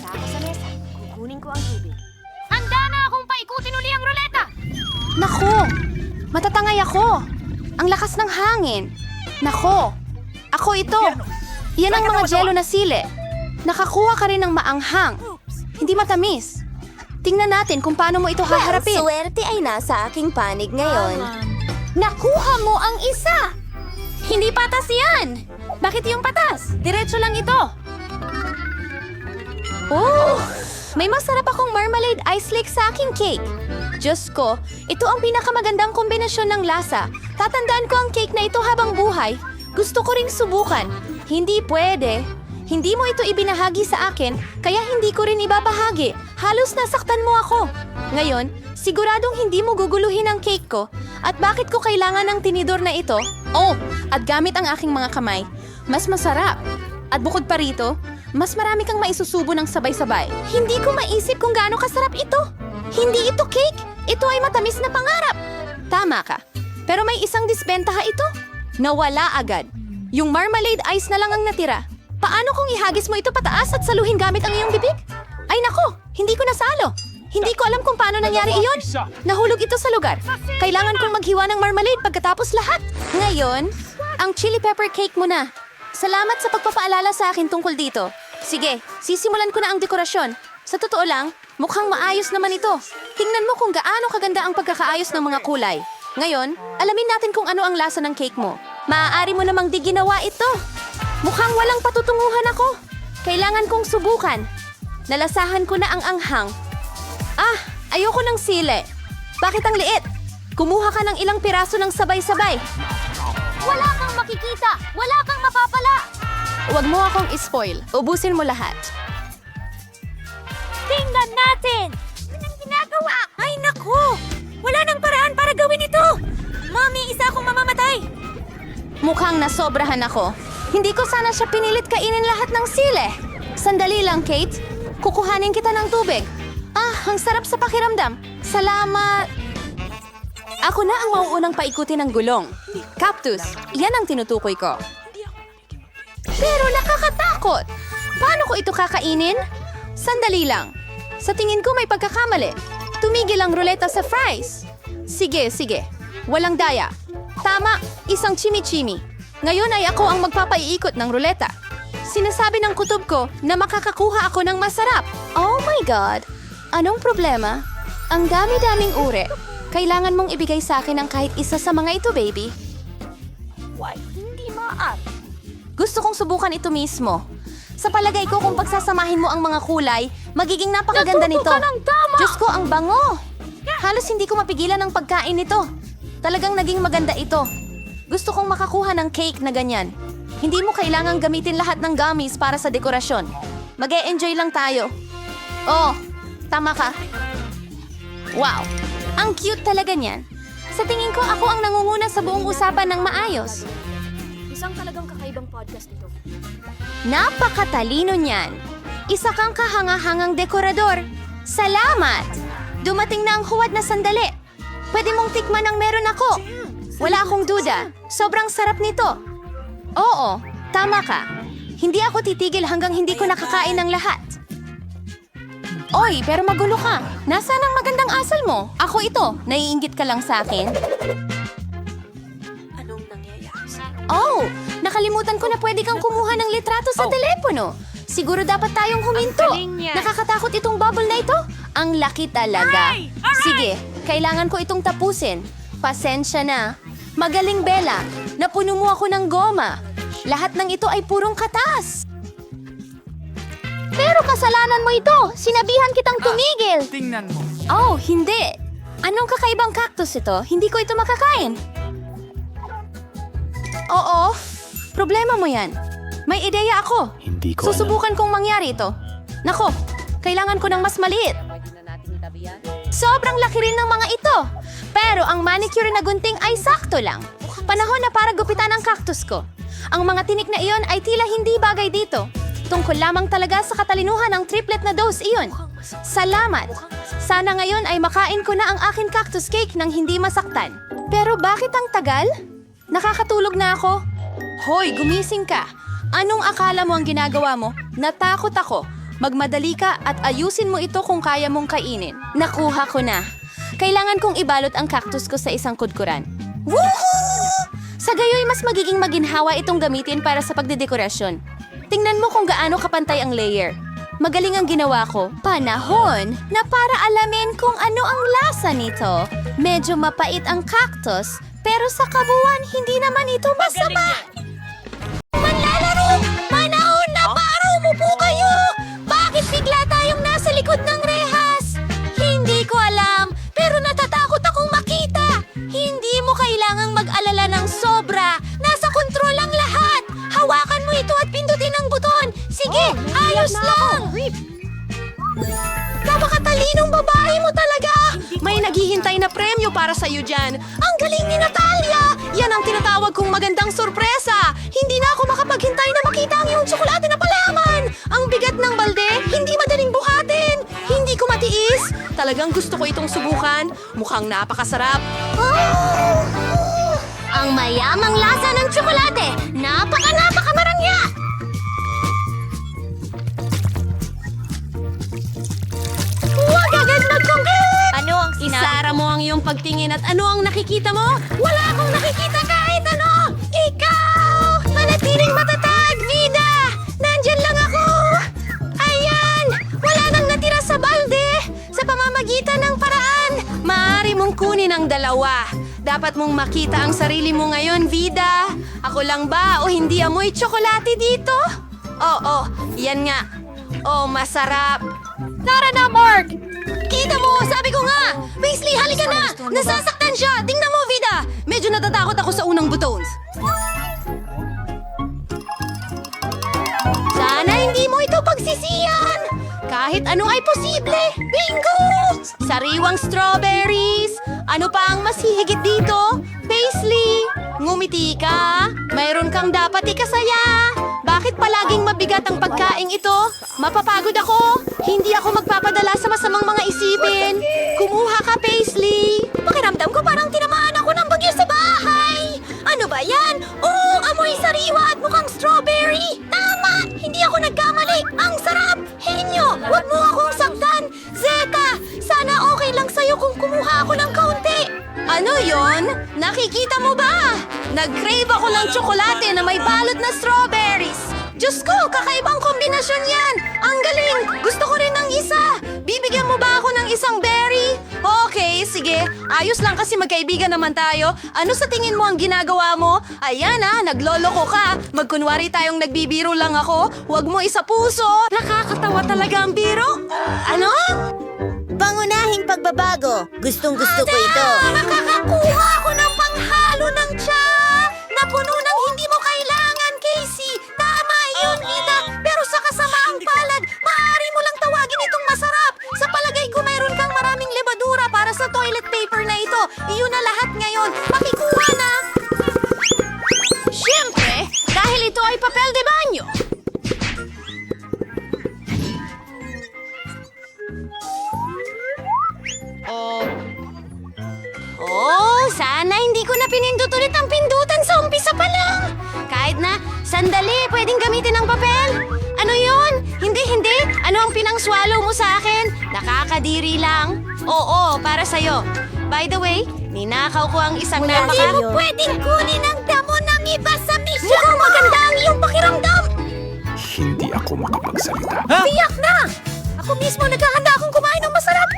Ako sa mesa. Kukunin ko ang tubig. Handa na akong paikutin uli ang ruleta! Nako! Matatangay ako. Ang lakas ng hangin. Nako! Ako ito. Yan ang mga jelo na sili. Nakakuha ka rin ng maanghang. Hindi matamis. Tingnan natin kung paano mo ito haharapin. Swerte ay nasa aking panig ngayon. Nakuha mo ang isa! Hindi patas yan! Bakit yung patas? Diretso lang ito. Oh! May masarap akong marmalade ice lake sa aking cake. Diyos ko, ito ang pinakamagandang kombinasyon ng lasa. Tatandaan ko ang cake na ito habang buhay. Gusto ko ring subukan. Hindi pwede. Hindi mo ito ibinahagi sa akin, kaya hindi ko rin ibabahagi. Halos nasaktan mo ako. Ngayon, siguradong hindi mo guguluhin ang cake ko. At bakit ko kailangan ng tinidor na ito? Oh, at gamit ang aking mga kamay. Mas masarap. At bukod pa rito, mas marami kang maisusubo ng sabay-sabay. Hindi ko maisip kung gaano kasarap ito. Hindi ito cake. Ito ay matamis na pangarap. Tama ka. Pero may isang disbentaha ito. Nawala agad. Yung marmalade ice na lang ang natira. Paano kung ihagis mo ito pataas at saluhin gamit ang iyong bibig? Ay nako, hindi ko nasalo. Hindi ko alam kung paano nangyari iyon. Nahulog ito sa lugar. Kailangan kong maghiwa ng marmalade pagkatapos lahat. Ngayon, ang chili pepper cake mo na. Salamat sa pagpapaalala sa akin tungkol dito. Sige, sisimulan ko na ang dekorasyon. Sa totoo lang, mukhang maayos naman ito. Tingnan mo kung gaano kaganda ang pagkakaayos ng mga kulay. Ngayon, alamin natin kung ano ang lasa ng cake mo. Maaari mo namang di ginawa ito. Mukhang walang patutunguhan ako. Kailangan kong subukan. Nalasahan ko na ang anghang. Ah, ayoko ng sili. Bakit ang liit? Kumuha ka ng ilang piraso ng sabay-sabay. Wala kang makikita! Wala kang mapapala! Huwag mo akong ispoil. Ubusin mo lahat. Tingnan natin! Anong ginagawa? Ay naku! Wala nang paraan para gawin ito! Mami, isa akong mamamatay! Mukhang nasobrahan ako. Hindi ko sana siya pinilit kainin lahat ng sili. Sandali lang, Kate. Kukuhanin kita ng tubig. Ah, ang sarap sa pakiramdam. Salamat. Ako na ang mauunang paikutin ng gulong. Cactus, yan ang tinutukoy ko. Pero nakakatakot. Paano ko ito kakainin? Sandali lang. Sa tingin ko may pagkakamali. Tumigil ang ruleta sa fries. Sige, sige. Walang daya. Tama, isang chimichimi. Ngayon ay ako ang magpapaiikot ng ruleta. Sinasabi ng kutob ko na makakakuha ako ng masarap. Oh my God! Anong problema? Ang dami-daming uri. Kailangan mong ibigay sa akin ang kahit isa sa mga ito, baby. Why, hindi maaari. Gusto kong subukan ito mismo. Sa palagay ko, kung pagsasamahin mo ang mga kulay, magiging napakaganda nito. Natuto ka ng tama! Diyos ko, ang bango! Halos hindi ko mapigilan ang pagkain nito. Talagang naging maganda ito. Gusto kong makakuha ng cake na ganyan. Hindi mo kailangang gamitin lahat ng gummies para sa dekorasyon. Mag-e-enjoy lang tayo. Oh, tama ka. Wow, ang cute talaga niyan. Sa tingin ko, ako ang nangunguna sa buong usapan ng maayos. Isang talagang kakaibang podcast ito. Napakatalino niyan. Isa kang kahanga-hangang dekorador. Salamat! Dumating na ang huwad na sandali. Pwede mong tikman ang meron ako. Wala akong duda. Sobrang sarap nito. Oo, tama ka. Hindi ako titigil hanggang hindi ko nakakain ng lahat. Oy, pero magulo ka. Nasaan ang magandang asal mo? Ako ito. Naiinggit ka lang sa akin. Anong nangyayari? Oh, nakalimutan ko na pwede kang kumuha ng litrato sa telepono. Siguro dapat tayong huminto. Nakakatakot itong bubble na ito. Ang laki talaga. Sige, kailangan ko itong tapusin. Pasensya na. Magaling, Bella. Napuno mo ako ng goma. Lahat ng ito ay purong katas. Pero kasalanan mo ito! Sinabihan kitang tumigil! Tingnan mo. Oh, hindi. Anong kakaibang cactus ito? Hindi ko ito makakain. Oo, problema mo yan. May ideya ako. Hindi ko Susubukan kong mangyari ito. Nako, kailangan ko ng mas maliit. Sobrang laki rin ng mga ito. Pero ang manicure na gunting ay sakto lang. Panahon na para gupitan ang cactus ko. Ang mga tinik na iyon ay tila hindi bagay dito. Tungkol lamang talaga sa katalinuhan ng triplet na dose iyon. Salamat! Sana ngayon ay makain ko na ang aking cactus cake nang hindi masaktan. Pero bakit ang tagal? Nakakatulog na ako. Hoy, gumising ka. Anong akala mo ang ginagawa mo? Natakot ako. Magmadali ka at ayusin mo ito kung kaya mong kainin. Nakuha ko na. Kailangan kong ibalot ang cactus ko sa isang kudkuran. Woohoo! Sa gayoy, mas magiging maginhawa itong gamitin para sa pagdedekorasyon. Tingnan mo kung gaano kapantay ang layer. magaling ang ginawa ko. Panahon na para alamin kung ano ang lasa nito. Medyo mapait ang cactus, pero sa kabuuan, hindi naman ito masama. Manlalaro! Panahon na para umupo kayo! Bakit bigla tayong nasa likod ng rehas? Hindi ko alam, pero natatakot akong makita. Hindi mo kailangang mag-alala ng sobra. Nasa kontrol ang lahat. Hawakan mo ito at pindutin ang buton. Sige, ayos lang. Napakatalinong babae mo talaga. May naghihintay na premyo para sa iyo dyan. Ang galing ni Natalia! Yan ang tinatawag kong magandang sorpresa. Hindi na ako makapaghintay na makita ang iyong tsokolate na palaman. Ang bigat ng balde, hindi madaling buhatin. Hindi ko matiis. Talagang gusto ko itong subukan. Mukhang napakasarap. Ang mayamang lasa ng tsokolate. Napakamarangya! Huwag agad mag-congrats! Ano ang Isara mo ang iyong pagtingin at ano ang nakikita mo? Wala akong nakikita kahit ano! Ikaw! Manatiling matatag, Vida! Nandyan lang ako! Ayan! Wala nang natira sa balde! Sa pamamagitan ng paraan, maaari mong kunin ang dalawa. Dapat mong makita ang sarili mo ngayon, Vida. Ako lang ba o hindi amoy tsokolate dito? Oo, yan nga. Oh, masarap. Tara na, Mark! Kita mo! Sabi ko nga! Paisley, halika na! Nasasaktan siya! Tingnan mo, Vida! Medyo natatakot ako sa unang buttons. Sana hindi mo ito pagsisiyan! Kahit ano ay posible! Bingo! Sariwang strawberries! Ano pa ang mas hihigit dito? Paisley! Ngumiti ka! Mayroon kang dapat ikasaya! Bakit palaging mabigat ang pagkaing ito? Mapapagod ako! Hindi ako magpapadala sa masamang mga isipin! Kumuha ka, Paisley! Pakiramdam ko parang tinamaan ako ng bagyo sa bahay! Ano ba yan? Oo, amoy sariwa at mukhang strawberry! Tama! Hindi ako nagkamali! Ang sarap! Henyo! Huwag mo akong saktan! Zeta! Sana okay lang sa'yo kung kumuha ako ng kaunti! Ano yon? Nakikita mo ba? Nag-crave ako ng tsokolate na may balot na strawberries. Diyos ko, kakaibang kombinasyon yan. Ang galing. Gusto ko rin ng isa. Bibigyan mo ba ako ng isang berry? Okay, sige. Ayos lang kasi magkaibigan naman tayo. Ano sa tingin mo ang ginagawa mo? Ayan nagloloko ka. Magkunwari tayong nagbibiro lang ako. Huwag mo isa puso. Nakakatawa talaga ang biro. Ano? Pangunahing pagbabago. Gustong-gusto ko ito. Makakakuha ako ng panghalo ng tiyak na puno ng hindi mo kailangan, Casey. Tama yun, Ida. Pero sa kasamaang palad, maaari mo lang tawagin itong masarap. Sa palagay ko, mayroon kang maraming lebadura para sa toilet paper na ito. Iyon na lahat ngayon. Pakikuha na. Siyempre, dahil ito ay papel de banyo. Oh, sana hindi ko na pinindot ulit ang pindutan sa umpisa pa lang. Kahit na, sandali, pwedeng gamitin ang papel. Ano yun? Hindi. Ano ang pinangswallow mo sa akin? Nakakadiri lang. Oo, para sa'yo. By the way, ninakaw ko ang isang Hindi mo pwedeng kunin ang damo ng iba sa misyon mo. Mukhang maganda ang iyong pakiramdam. Hindi ako makapagsalita. Tiyak na! Ako mismo naghahanda akong kumain ng masarap.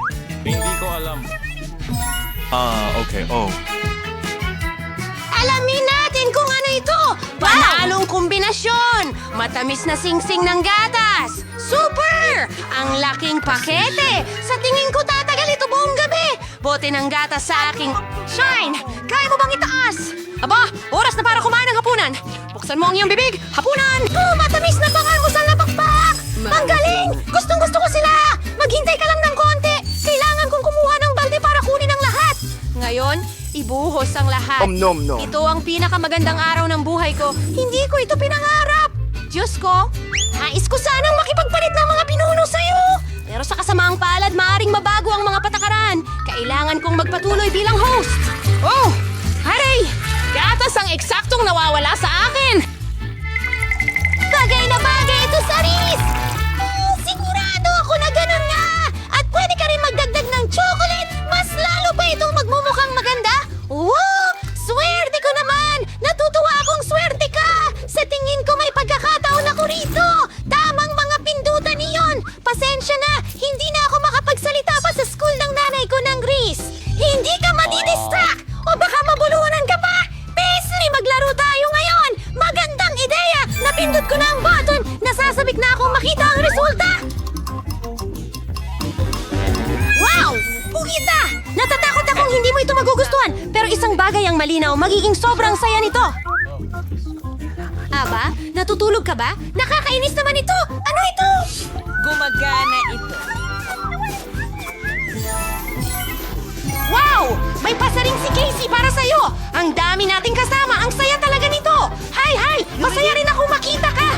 Hindi ko alam. Okay. Oh. Alamin natin kung ano ito! Panalong kombinasyon! Matamis na singsing ng gatas! Super! Ang laking pakete! Sa tingin ko tatagal ito buong gabi! Bote ng gatas sa aking... Shine! Kaya mo bang itaas? Aba, oras na para kumain ng hapunan! Buksan mo ang iyong bibig! Hapunan! Oh, matamis na pangalmusal na pakpak! Ang galing! Gustong-gusto ko sila! Maghintay ka lang ng konti! Kailangan kong kumuha ng balde para kunin ang lahat! Ngayon, ibuhos ang lahat. Nom-nom-nom. Ito ang pinakamagandang araw ng buhay ko. Hindi ko ito pinangarap. Diyos ko, nais ko sanang makipagpalit ng mga pinuno sa'yo. Pero sa kasamaang palad, maaring mabago ang mga patakaran. Kailangan kong magpatuloy bilang host. Oh, haray! Gatas ang eksaktong nawawala sa akin. Bagay na bagay ito sa Riz! Sigurado ako na ganun nga! At pwede ka rin magdagdag ng chocolate! Mas lalo pa itong magmumukhang maganda! Wow! Swerte ko naman! Natutuwa akong swerte ka! Sa tingin ko may pagkakataon ako rito! Tamang mga pindutan iyon! Pugita! Natatakot akong hindi mo ito magugustuhan, pero isang bagay ang malinaw, magiging sobrang saya nito. Aba, natutulog ka ba? Nakakainis naman ito! Ano ito? Gumagana ito. Wow! May pasaring si Casey para sa'yo! Ang dami nating kasama! Ang saya talaga nito! Hi! Masaya rin ako makita ka!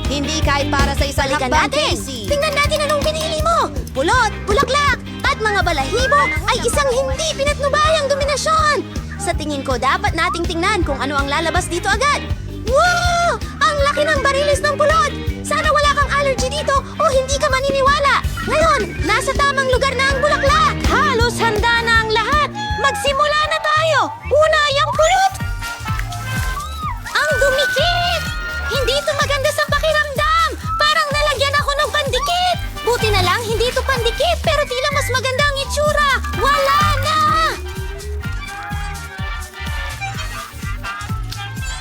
Hindi kahit para sa isang hakbang, Casey. Tingnan natin anong pinili mo. Pulot, bulaklak, at mga balahibo ay isang hindi pinatnubayang dominasyon. Sa tingin ko, dapat nating tingnan kung ano ang lalabas dito agad. Wow! Ang laki ng barilis ng pulot! Sana wala kang allergy dito o hindi ka maniniwala. Ngayon, nasa tamang lugar na ang bulaklak. Halos handa na ang lahat. Magsimula na tayo. Una ay ang pulot. Ang dumikit! Hindi ito maganda sa pakiramdam! Parang nalagyan ako ng pandikit! Buti na lang, hindi ito pandikit, pero tila mas maganda ang itsura! Wala na!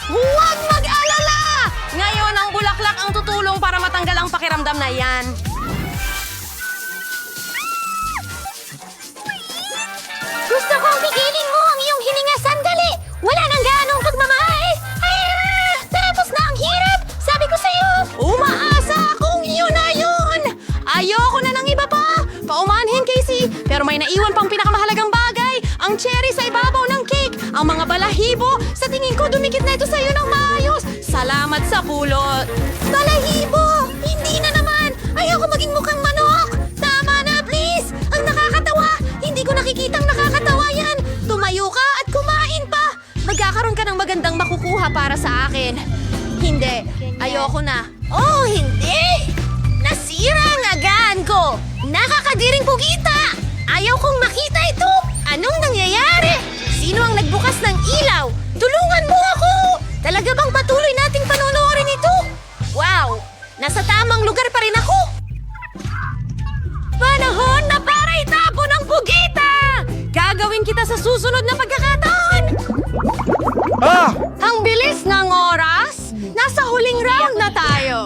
Huwag mag-alala! Ngayon ang bulaklak ang tutulong para matanggal ang pakiramdam na yan. Gusto kong pigilin mo ang iyong hininga sandali! Wala nang gaanong pagmamahal! Tapos na ang hirap! Sabi ko sa'yo! Umaasa akong iyon na yun! Ayoko na ng iba pa! Paumanhin, Casey! Pero may naiwan pang pinakamahalagang bagay! Ang cherry sa ibabaw ng cake! Ang mga balahibo! Sa tingin ko, dumikit na ito sa'yo ng maayos! Salamat sa pulot! Balahibo! Hindi na naman! Ayoko maging mukhang manok! Tama na, please! Ang nakakatawa! Hindi ko nakikitang nakakatawa yan! Tumayo ka at kumain pa! Magkakaroon ka ng magandang makukuha para sa akin. Hindi. Ayoko na. Oh, hindi! Nasira ang agaan ko! Nakakadiring pugita! Ayaw kong makita ito! Anong nangyayari? Sino ang nagbukas ng ilaw? Tulungan mo ako! Talaga bang patuloy nating panonoorin ito? Wow! Nasa tamang lugar pa rin ako! Panahon na para itapon ang pugita! Gagawin kita sa susunod na pagkakataon! Ang bilis ng oras! Nasa huling round na tayo!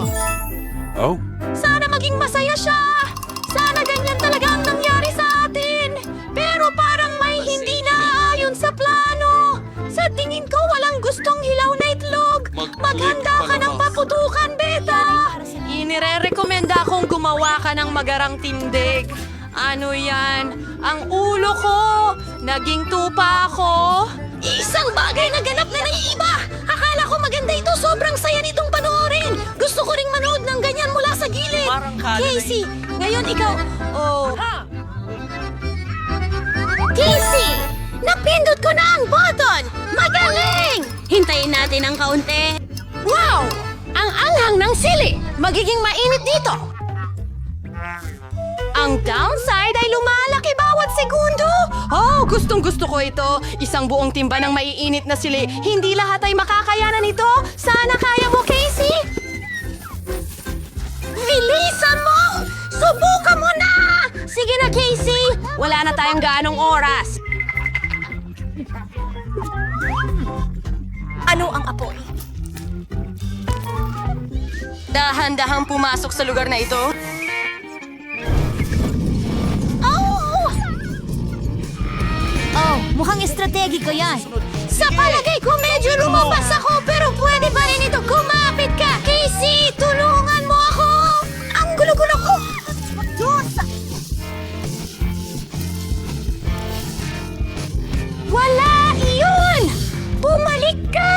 Oh? Sana maging masaya siya! Sana ganyan talaga ang nangyari sa atin! Pero parang may hindi naaayon sa plano! Sa tingin ko walang gustong hilaw na itlog! Maghanda ka ng paputukan, Beta! Inire-rekomenda kong gumawa ka ng magarang tindig. Ano yan? Ang ulo ko! Naging tupa ako! Isang bagay na ganap na naiiba! Akala ko maganda ito, sobrang saya nitong panoorin! Gusto ko ring manood ng ganyan mula sa gilid! Casey, ngayon ikaw... Oh... Casey! Napindot ko na ang button! Magaling! Hintayin natin ang kaunti. Wow! Ang anghang ng sili! Magiging mainit dito! Ang downside ay lumalaki bawat segundo! Oh, gustong-gusto ko ito! Isang buong timba ng maiinit na sili. Hindi lahat ay makakayanan ito! Sana kaya mo, Casey! Bilisan mo! Subukan mo na! Sige na, Casey! Wala na tayong gaanong oras. Ano ang apoy? Dahan-dahang pumasok sa lugar na ito. Oh, mukhang estrategi ko yan. Sa palagay ko medyo lumabas ako, pero pwede pa rin ito. Kumapit ka! Casey, tulungan mo ako! Ang gulo-gulo ko! Wala iyon! Bumalik ka!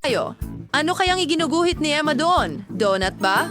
Ayo, ano kayang iginuguhit ni Emma doon? Donut ba?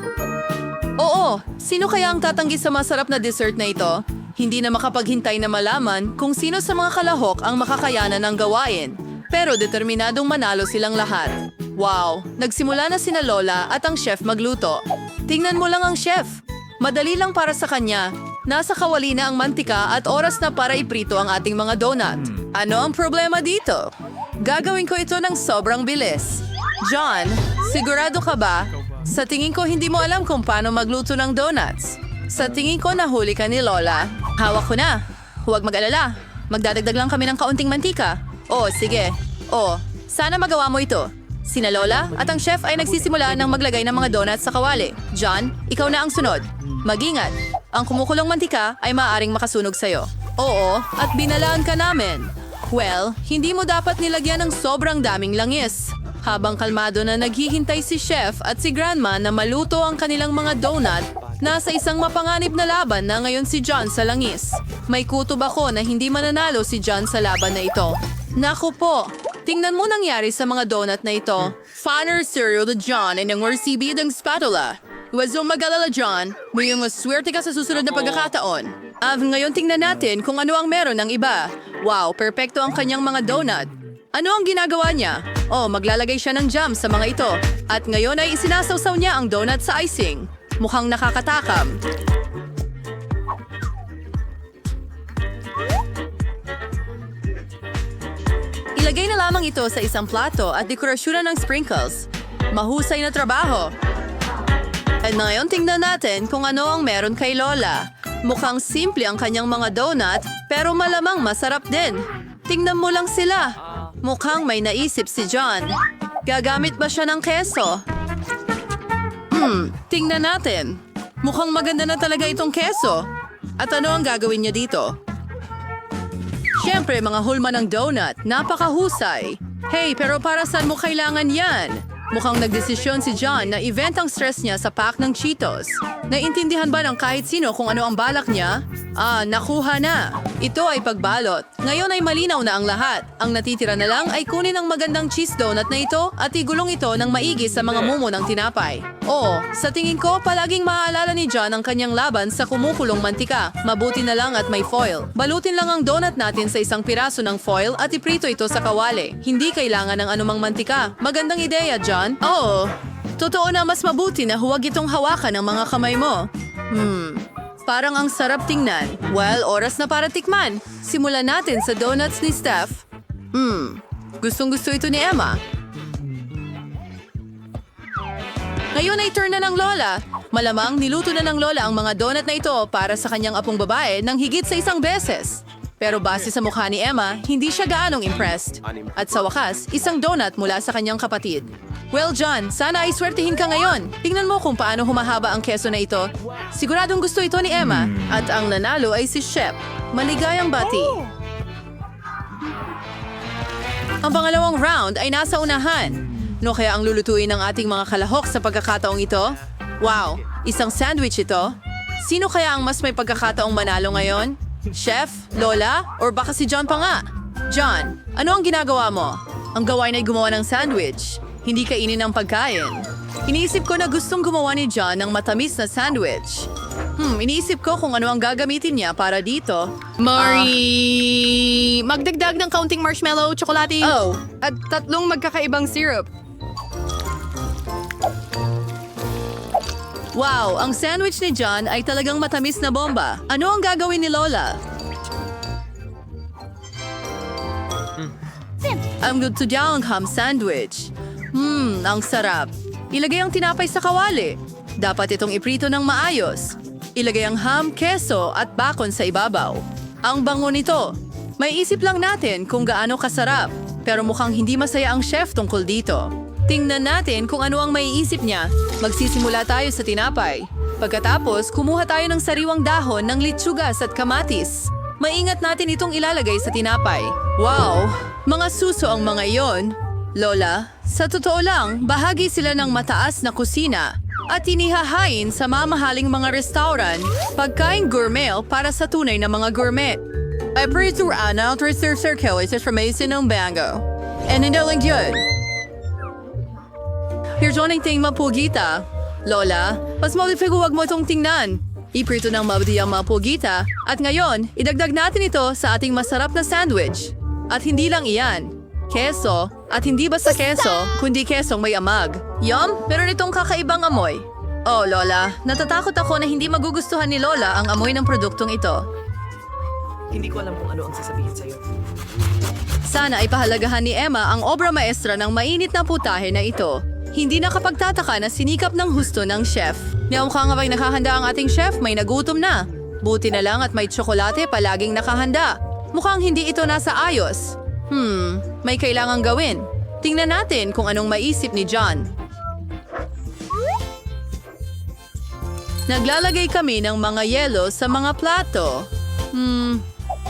Oo, sino kaya ang tatanggi sa masarap na dessert na ito? Hindi na makapaghintay na malaman kung sino sa mga kalahok ang makakayanan ng gawain. Pero determinadong manalo silang lahat. Wow, nagsimula na sina Lola at ang chef magluto. Tingnan mo lang ang chef. Madali lang para sa kanya. Nasa kawali na ang mantika at oras na para iprito ang ating mga donut. Ano ang problema dito? Gagawin ko ito ng sobrang bilis. John, sigurado ka ba? Sa tingin ko hindi mo alam kung paano magluto ng donuts. Sa tingin ko nahuli ka ni Lola. Hawak ko na. Huwag mag-alala. magdadagdag lang kami ng kaunting mantika. Oh, sige. Oh, sana magawa mo ito. Sina Lola at ang chef ay nagsisimula ng maglagay ng mga donuts sa kawali. John, ikaw na ang sunod. Mag-ingat. Ang kumukulong mantika ay maaaring makasunog sa'yo. Oo, at binalaan ka namin. Well, hindi mo dapat nilagyan ng sobrang daming langis. Habang kalmado na naghihintay si chef at si grandma na maluto ang kanilang mga donut, nasa isang mapanganib na laban na ngayon si John sa langis. May kutob ako na hindi mananalo si John sa laban na ito. Naku po, tingnan mo nangyari sa mga donut na ito. Fanner cereal to John ay nang receive ng spatula. Huwag mong mag-alala, John. May maswerte ka sa susunod na pagkakataon. Ngayon tingnan natin kung ano ang meron ng iba. Wow, perpekto ang kanyang mga donut. Ano ang ginagawa niya? Oh, maglalagay siya ng jam sa mga ito. At ngayon ay isinasawsaw niya ang donut sa icing. Mukhang nakakatakam. Ilagay na lamang ito sa isang plato at dekorasyonan ng sprinkles. Mahusay na trabaho. At ngayon tingnan natin kung ano ang meron kay Lola. Mukhang simple ang kanyang mga donut, pero malamang masarap din. Tingnan mo lang sila. Mukhang may naisip si John. Gagamit ba siya ng keso? Tingnan natin. Mukhang maganda na talaga itong keso. At ano ang gagawin niya dito? Siyempre, mga hulma ng donut. Napakahusay. Hey, pero para saan mo kailangan yan? Mukhang nagdesisyon si John na event ang stress niya sa pack ng Cheetos. Naintindihan ba ng kahit sino kung ano ang balak niya? Nakuha na. Ito ay pagbalot. Ngayon ay malinaw na ang lahat. Ang natitira na lang ay kunin ang magandang cheese donut na ito at igulong ito ng maigi sa mga mumo ng tinapay. Oo, sa tingin ko, palaging maaalala ni John ang kanyang laban sa kumukulong mantika. Mabuti na lang at may foil. Balutin lang ang donut natin sa isang piraso ng foil at iprito ito sa kawali. Hindi kailangan ng anumang mantika. Magandang ideya, John. Oo. Totoo na mas mabuti na huwag itong hawakan ng mga kamay mo. Parang ang sarap tingnan. Well, oras na para tikman. Simulan natin sa donuts ni Steph. Gustong-gusto ito ni Emma. Ngayon ay turn na ng Lola. Malamang niluto na ng Lola ang mga donut na ito para sa kanyang apong babae ng higit sa isang beses. Pero base sa mukha ni Emma, hindi siya gaanong impressed. At sa wakas, isang donut mula sa kanyang kapatid. Well, John, sana ay swertihin ka ngayon. Tingnan mo kung paano humahaba ang keso na ito. Siguradong gusto ito ni Emma. At ang nanalo ay si Shep. Maligayang bati. Ang pangalawang round ay nasa unahan. No kaya ang lulutuin ng ating mga kalahok sa pagkakataong ito? Wow, isang sandwich ito? Sino kaya ang mas may pagkakataong manalo ngayon? Chef? Lola? Or baka si John pa nga? John, ano ang ginagawa mo? Ang gawain ay gumawa ng sandwich. Hindi kainin ang pagkain. Iniisip ko na gustong gumawa ni John ng matamis na sandwich. Iniisip ko kung ano ang gagamitin niya para dito. Mari, magdagdag ng kaunting marshmallow, tsokolate. Oh, at 3 magkakaibang syrup. Wow, ang sandwich ni John ay talagang matamis na bomba. Ano ang gagawin ni Lola? Ang lutudyang ham sandwich. Ang sarap. Ilagay ang tinapay sa kawali. Dapat itong iprito ng maayos. Ilagay ang ham, keso at bacon sa ibabaw. Ang bango nito. May isip lang natin kung gaano kasarap. Pero mukhang hindi masaya ang chef tungkol dito. Tingnan natin kung ano ang maiisip niya. Magsisimula tayo sa tinapay. Pagkatapos, kumuha tayo ng sariwang dahon ng litsugas at kamatis. Maingat natin itong ilalagay sa tinapay. Wow! Mga suso ang mga iyon. Lola, sa totoo lang, bahagi sila ng mataas na kusina at inihahain sa mamahaling mga restaurant, pagkain gourmet para sa tunay na mga gourmet. I prefer Anna to reserve circuits from Mason ng Bango. And hindi lang yun. Here's one thing mapugita. Lola, mas mabuti huwag mo itong tingnan. Iprito ng mabuti ang mapugita at ngayon, idagdag natin ito sa ating masarap na sandwich. At hindi lang iyan. Keso, at hindi basta keso, kundi kesong may amag. Yum, meron itong kakaibang amoy. Oh, Lola, natatakot ako na hindi magugustuhan ni Lola ang amoy ng produktong ito. Hindi ko alam kung ano ang sasabihin sa'yo. Sana ay pahalagahan ni Emma ang obra maestra ng mainit na putahe na ito. Hindi nakapagtataka na sinikap ng husto ng chef. Mukha nga ba'y nakahanda ang ating chef, may nagutom na. Buti na lang at may tsokolate palaging nakahanda. Mukhang hindi ito nasa ayos. May kailangang gawin. Tingnan natin kung anong maisip ni John. Naglalagay kami ng mga yelo sa mga plato.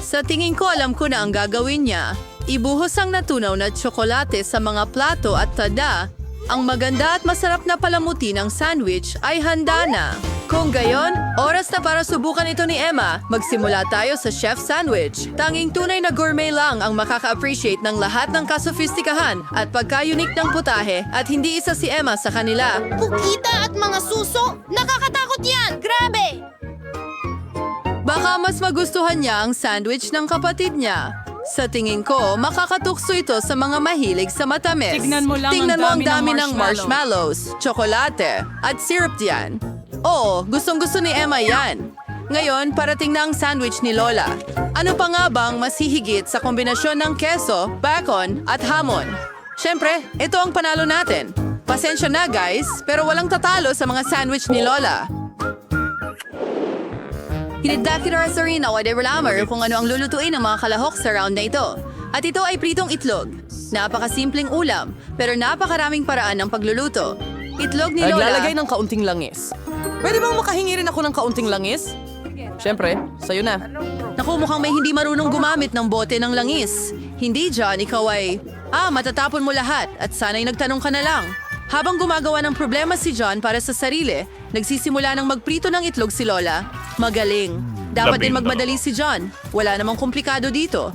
Sa tingin ko alam ko na ang gagawin niya. Ibuhos ang natunaw na tsokolate sa mga plato at tada. Ang maganda at masarap na palamuti ng sandwich ay handa na. Kung gayon, oras na para subukan ito ni Emma. Magsimula tayo sa chef sandwich. Tanging tunay na gourmet lang ang makaka-appreciate ng lahat ng kasofistikahan at pagka-unique ng putahe at hindi isa si Emma sa kanila. Pukita at mga suso? Nakakatakot yan! Grabe! Baka mas magustuhan niya ang sandwich ng kapatid niya. Sa tingin ko, makakatukso ito sa mga mahilig sa matamis. Tignan mo lang ang ang dami dami ng ng marshmallows, tsokolate, at syrup diyan. Oo, gustong-gusto ni Emma yan. Ngayon, parating na ang sandwich ni Lola. Ano pa nga bang mas hihigit sa kombinasyon ng keso, bacon, at hamon? Siyempre, ito ang panalo natin. Pasensya na guys, pero walang tatalo sa mga sandwich ni Lola. Hinidakira sa rin na wade relamer kung ano ang lulutuin ng mga kalahok sa round na ito. At ito ay pritong itlog. Napakasimpleng ulam, pero napakaraming paraan ng pagluluto. Itlog ni Lola. Naglalagay ng kaunting langis. Pwede bang makahingi rin ako ng kaunting langis? Siyempre, sa'yo na. Naku, mukhang may hindi marunong gumamit ng bote ng langis. Hindi, John, ikaw ay... matatapon mo lahat at sana'y nagtanong ka na lang. Habang gumagawa ng problema si John para sa sarili, nagsisimula ng magprito ng itlog si Lola. Magaling. Dapat din magmadali si John. Wala namang komplikado dito.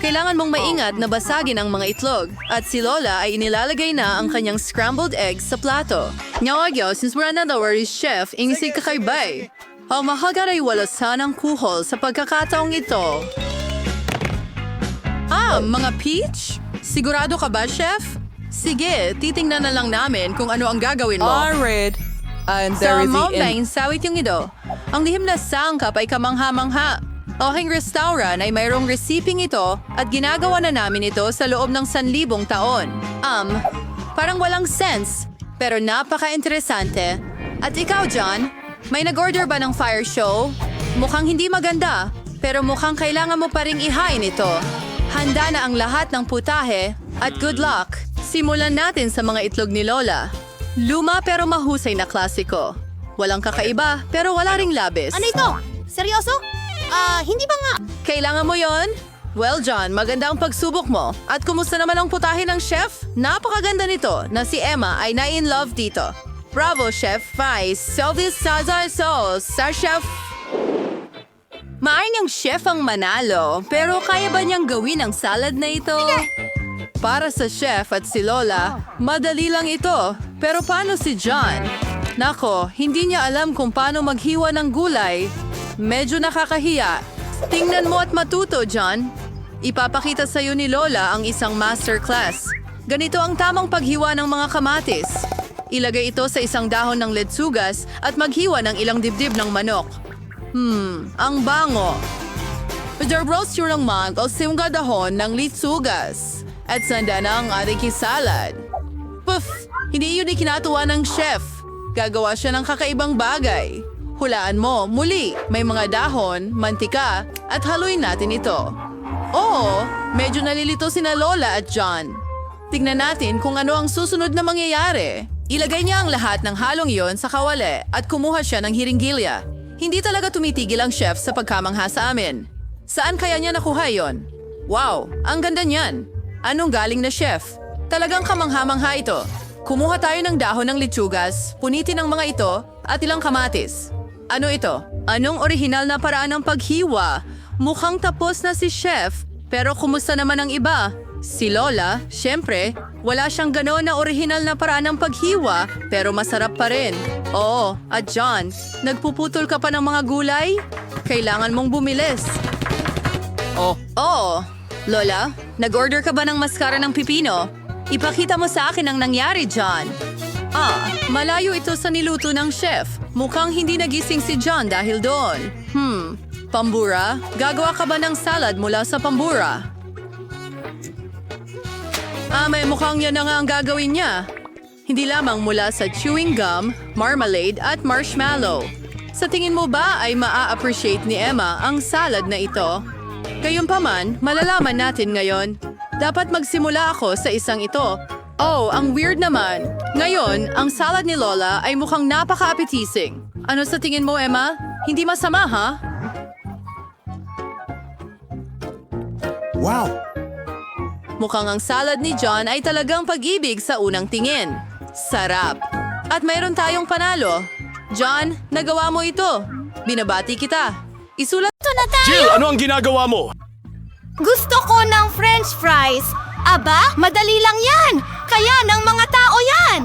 Kailangan mong maingat na basagin ang mga itlog. At si Lola ay inilalagay na ang kanyang scrambled eggs sa plato. Ngawagyo, since we're another chef, ingisig ka kay Bay. Ang mahagar ay wala sanang kuhol sa pagkakataong ito. Mga peach? Sigurado ka ba, chef? Sige, titingnan na lang namin kung ano ang gagawin mo. Alright. And there Sa is the Mountain, sawit yung ito. Ang lihim na sangkap ay kamangha-mangha. Aking restaurant ay mayroong resiping ito at ginagawa na namin ito sa loob ng 1,000 taon. Parang walang sense, pero napaka-interesante. At ikaw, John, may nag-order ba ng fire show? Mukhang hindi maganda, pero mukhang kailangan mo pa ring ihain ito. Handa na ang lahat ng putahe at good luck. Simulan natin sa mga itlog ni Lola. Luma pero mahusay na klasiko. Walang kakaiba pero wala ring labis. Ano ito? Seryoso? Hindi ba nga? Kailangan mo yon? Well, John, maganda ang pagsubok mo. At kumusta naman ang putahe ng chef? Napakaganda nito na si Emma ay na-in-love dito. Bravo, Chef Vice. Sylvia Sazar Sauce. Sa Chef... Maaring ang chef ang manalo, pero kaya ba niyang gawin ang salad na ito? Para sa chef at si Lola, madali lang ito. Pero paano si John? Nako, hindi niya alam kung paano maghiwa ng gulay. Medyo nakakahiya. Tingnan mo at matuto, John. Ipapakita sa iyo ni Lola ang isang masterclass. Ganito ang tamang paghiwa ng mga kamatis. Ilagay ito sa isang dahon ng letsugas at maghiwa ng ilang dibdib ng manok. Ang bango. Roast yun ng mag o simga dahon ng litsugas. At sanda na ang ating salad. Puff! Hindi yun ikinatuwa ng chef. Gagawa siya ng kakaibang bagay. Hulaan mo, muli, may mga dahon, mantika, at haluin natin ito. Oo, medyo nalilito sina Lola at John. Tingnan natin kung ano ang susunod na mangyayari. Ilagay niya ang lahat ng halong iyon sa kawali at kumuha siya ng hiringgilya. Hindi talaga tumitigil ang chef sa pagkamangha sa amin. Saan kaya niya nakuha yon? Wow, ang ganda niyan. Anong galing na chef? Talagang kamangha-mangha ito. Kumuha tayo ng dahon ng litsugas, punitin ang mga ito, at ilang kamatis. Ano ito? Anong orihinal na paraan ng paghiwa? Mukhang tapos na si chef, pero kumusta naman ang iba? Si Lola, syempre, wala siyang ganoon na orihinal na paraan ng paghiwa, pero masarap pa rin. Oo, at John, nagpuputol ka pa ng mga gulay? Kailangan mong bumilis. Oo. Lola, nag-order ka ba ng maskara ng pipino? Ipakita mo sa akin ang nangyari, John. Malayo ito sa niluto ng chef. Mukhang hindi nagising si John dahil doon. Pambura? Gagawa ka ba ng salad mula sa pambura? May mukhang yan na nga ang gagawin niya. Hindi lamang mula sa chewing gum, marmalade at marshmallow. Sa tingin mo ba ay maa-appreciate ni Emma ang salad na ito? Gayunpaman, malalaman natin ngayon. Dapat magsimula ako sa isang ito. Oh, ang weird naman. Ngayon, ang salad ni Lola ay mukhang napaka-appetizing. Ano sa tingin mo, Emma? Hindi masama, ha? Wow! Mukhang ang salad ni John ay talagang pag-ibig sa unang tingin. Sarap. At mayroon tayong panalo. John, nagawa mo ito. Binabati kita. Isulat Ito na tayo! Jill, ano ang ginagawa mo? Gusto ko ng french fries. Aba, madali lang yan. Kaya ng mga tao yan.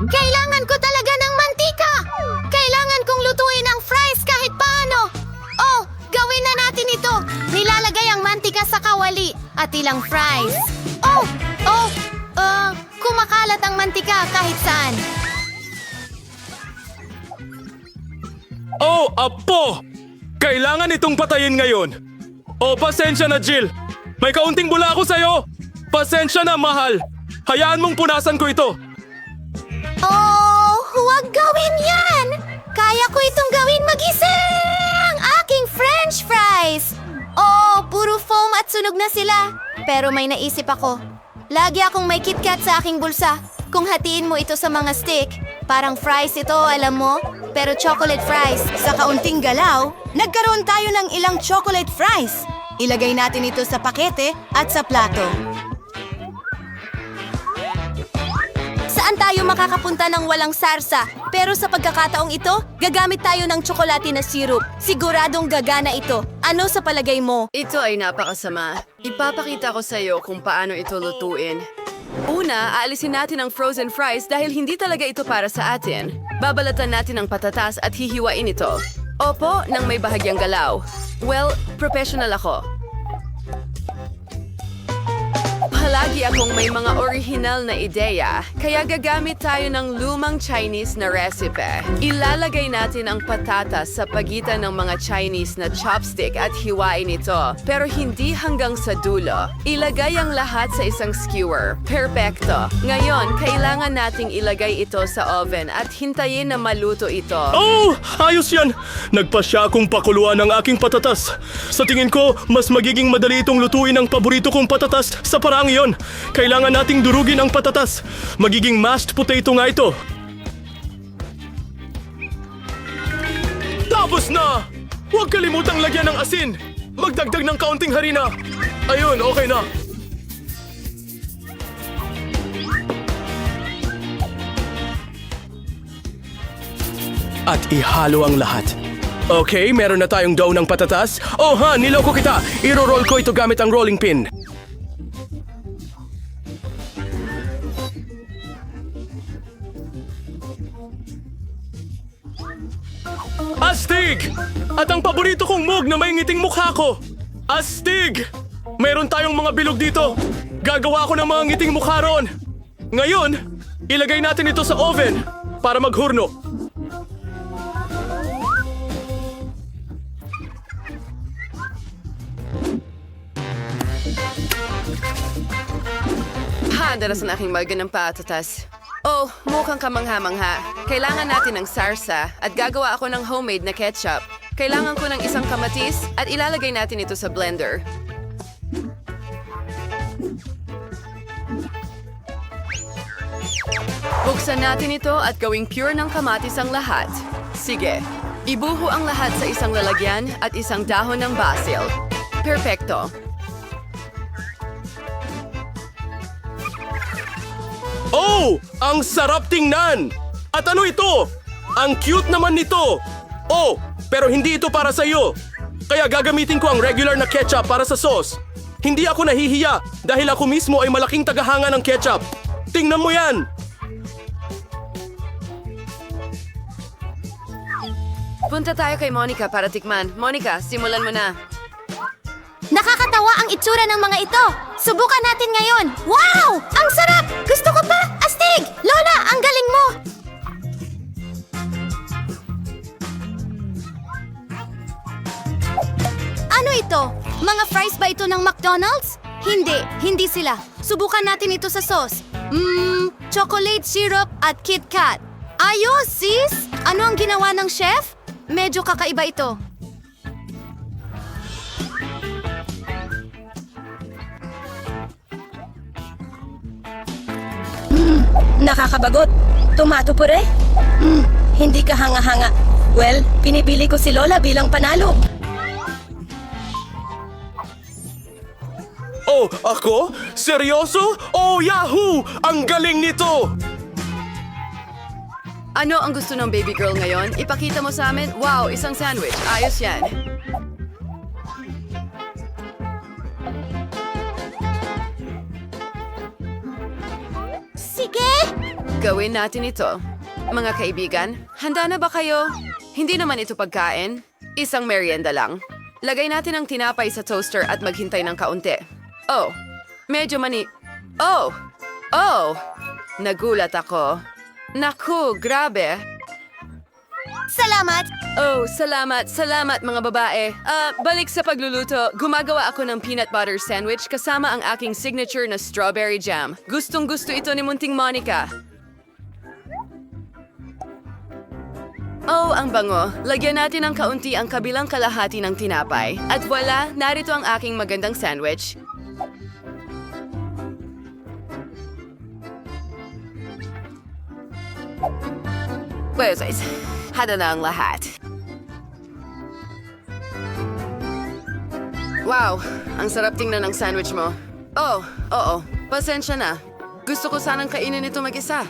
Kailangan ko talaga ng mantika. Kailangan kong lutuin ang fries kahit paano. Oh, gawin na natin ito. Nilalagay ang mantika sa kawali at ilang fries. Kumakalat ang mantika kahit saan. Oh, apo! Kailangan itong patayin ngayon. Oh, pasensya na, Jill. May kaunting bula ako sa'yo. Pasensya na, mahal. Hayaan mong punasan ko ito. Oh, huwag gawin yan! Kaya ko itong gawin mag-isa! Ang aking french fries! Oh, puro foam at sunog na sila. Pero may naisip ako. Lagi akong may KitKat sa aking bulsa. Kung hatiin mo ito sa mga stick, parang fries ito, alam mo? Pero chocolate fries. Sa kaunting galaw, nagkaroon tayo ng ilang chocolate fries. Ilagay natin ito sa pakete at sa plato. Saan tayo makakapunta ng walang sarsa? Pero sa pagkakataong ito, gagamit tayo ng tsokolate na syrup. Siguradong gagana ito. Ano sa palagay mo? Ito ay napakasama. Ipapakita ko sa iyo kung paano ito lutuin. Una, aalisin natin ang frozen fries dahil hindi talaga ito para sa atin. Babalatan natin ang patatas at hihiwain ito. Opo, nang may bahagyang galaw. Well, professional ako. Palagi akong may mga orihinal na ideya, kaya gagamit tayo ng lumang Chinese na recipe. Ilalagay natin ang patatas sa pagitan ng mga Chinese na chopstick at hiwain ito, pero hindi hanggang sa dulo. Ilagay ang lahat sa isang skewer. Perfecto. Ngayon, kailangan nating ilagay ito sa oven at hintayin na maluto ito. Oh, ayos yan. Nagpasya akong pakuluan ang aking patatas. Sa tingin ko, mas magiging madali itong lutuin ang paborito kong patatas sa paraang iyon. Kailangan nating durugin ang patatas. Magiging mashed potato nga ito. Tapos na! Huwag kalimutang lagyan ng asin. Magdagdag ng kaunting harina. Ayun, okay na. At ihalo ang lahat. Okay, meron na tayong dough ng patatas. Oh ha, niloko kita. Iro-roll ko ito gamit ang rolling pin. Astig! At ang paborito kong mug na may ngiting mukha ko. Astig! Meron tayong mga bilog dito. Gagawa ako ng mga ngiting mukha roon. Ngayon, ilagay natin ito sa oven para maghurno. Handa na sa aking malga ng patatas. Oh, mukhang kamangha-mangha. Kailangan natin ng sarsa at gagawa ako ng homemade na ketchup. Kailangan ko ng isang kamatis at ilalagay natin ito sa blender. Buksan natin ito at gawing pure ng kamatis ang lahat. Sige, ibuho ang lahat sa isang lalagyan at isang dahon ng basil. Perfecto. Oh! Ang sarap tingnan! At ano ito? Ang cute naman nito! Oh! Pero hindi ito para sa iyo. Kaya gagamitin ko ang regular na ketchup para sa sauce. Hindi ako nahihiya dahil ako mismo ay malaking tagahanga ng ketchup. Tingnan mo yan! Punta tayo kay Monica para tikman. Monica, simulan mo na. Nakakatawa ang itsura ng mga ito. Subukan natin ngayon. Wow! Ang sarap! Gusto ko pa! Astig! Lola, ang galing mo! Ano ito? Mga fries ba ito ng McDonald's? Hindi sila. Subukan natin ito sa sauce. Chocolate syrup at KitKat. Ayos, sis! Ano ang ginawa ng chef? Medyo kakaiba ito. Nakakabagot. Tomato pure? Hindi ka hanga-hanga. Well, pinipili ko si Lola bilang panalo. Oh, ako? Seryoso? Oh, Yahoo! Ang galing nito! Ano ang gusto ng baby girl ngayon? Ipakita mo sa amin? Wow, isang sandwich. Ayos yan. Sige! Gawin natin ito. Mga kaibigan, handa na ba kayo? Hindi naman ito pagkain. Isang merienda lang. Lagay natin ang tinapay sa toaster at maghintay ng kaunti. Oh, medyo Oh! Nagulat ako. Naku, grabe. Salamat! Oh, salamat mga babae. Balik sa pagluluto, gumagawa ako ng peanut butter sandwich kasama ang aking signature na strawberry jam. Gustong-gusto ito ni Munting Monica. Oh, ang bango. Lagyan natin ng kaunti ang kabilang kalahati ng tinapay. At wala, narito ang aking magandang sandwich. Pues, hada na ang lahat. Wow, ang sarap tingnan ng sandwich mo. Oh, oo, pasensya na. Gusto ko sanang kainin ito mag-isa.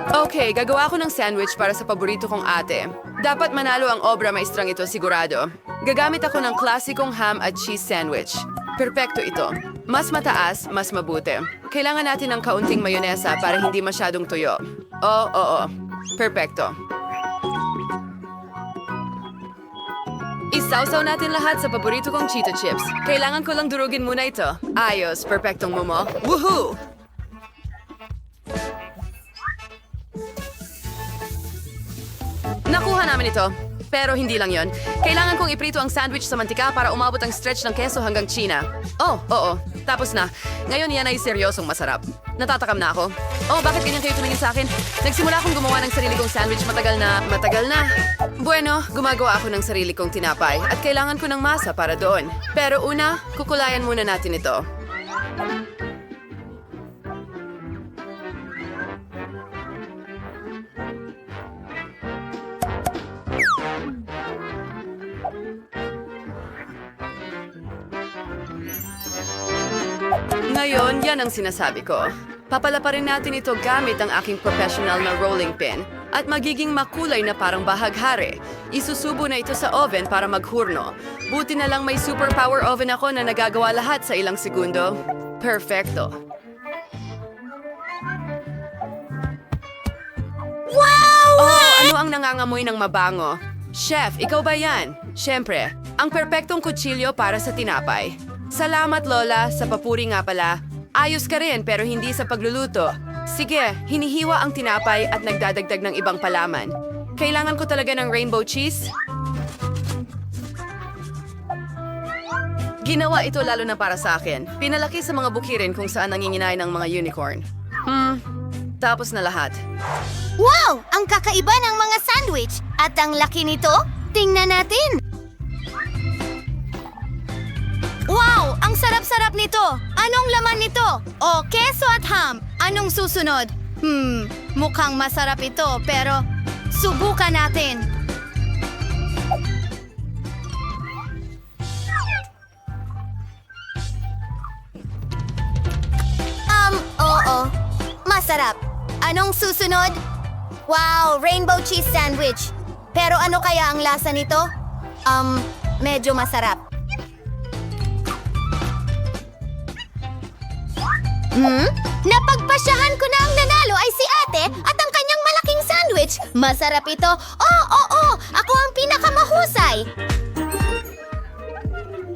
Okay, gagawa ako ng sandwich para sa paborito kong ate. Dapat manalo ang obra maestrang ito, sigurado. Gagamit ako ng klasikong ham at cheese sandwich. Perpekto ito. Mas mataas, mas mabuti. Kailangan natin ng kaunting mayonesa para hindi masyadong tuyo. Oo. Perpekto. Isawsaw natin lahat sa paborito kong Cheeto Chips. Kailangan ko lang durugin muna ito. Ayos, perpektong mumo. Woohoo! Nakuha namin ito. Pero hindi lang yon. Kailangan kong iprito ang sandwich sa mantika para umabot ang stretch ng keso hanggang China. Oh, oo. Tapos na. Ngayon yan ay seryosong masarap. Natatakam na ako. Oh, bakit ganyan kayo tumingin sa akin? Nagsimula akong gumawa ng sarili kong sandwich matagal na. Bueno, gumagawa ako ng sarili kong tinapay at kailangan ko ng masa para doon. Pero una, kukulayan muna natin ito. Ngayon, yan ang sinasabi ko. Papalaparin natin ito gamit ang aking professional na rolling pin at magiging makulay na parang bahaghari. Isusubo na ito sa oven para maghurno. Buti na lang may superpower oven ako na nagagawa lahat sa ilang segundo. Perfecto. Wow! Oh, ano ang nangangamoy ng mabango? Chef, ikaw ba yan? Siyempre, ang perpektong kutsilyo para sa tinapay. Salamat, Lola, sa papuri nga pala. Ayos ka rin pero hindi sa pagluluto. Sige, hinihiwa ang tinapay at nagdadagdag ng ibang palaman. Kailangan ko talaga ng rainbow cheese. Ginawa ito lalo na para sa akin. Pinalaki sa mga bukirin kung saan nanginginay ng mga unicorn. Tapos na lahat. Wow! Ang kakaiba ng mga sandwich! At ang laki nito? Tingnan natin! Wow! Ang sarap-sarap nito! Anong laman nito? Oh, keso at ham. Anong susunod? Mukhang masarap ito, pero subukan natin. Oo. Masarap. Anong susunod? Wow, rainbow cheese sandwich. Pero ano kaya ang lasa nito? Medyo masarap. Napagpasyahan ko na ang nanalo ay si ate at ang kanyang malaking sandwich. Masarap ito. Oo. Ako ang pinakamahusay.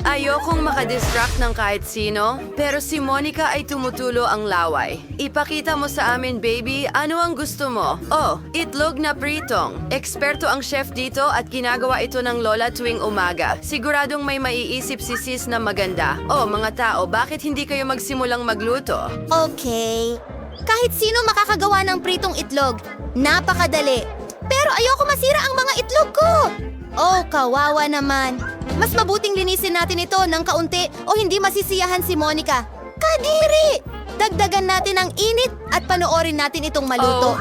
Ayokong makadistract ng kahit sino, pero si Monica ay tumutulo ang laway. Ipakita mo sa amin, baby, ano ang gusto mo? Oh, itlog na pritong. Eksperto ang chef dito at ginagawa ito ng lola tuwing umaga. Siguradong may maiisip si sis na maganda. Oh, mga tao, bakit hindi kayo magsimulang magluto? Okay. Kahit sino makakagawa ng pritong itlog. Napakadali. Pero ayoko masira ang mga itlog ko. Oh, kawawa naman. Mas mabuting linisin natin ito ng kaunti o hindi masisiyahan si Monica. Kadiri! Dagdagan natin ang init at panoorin natin itong maluto.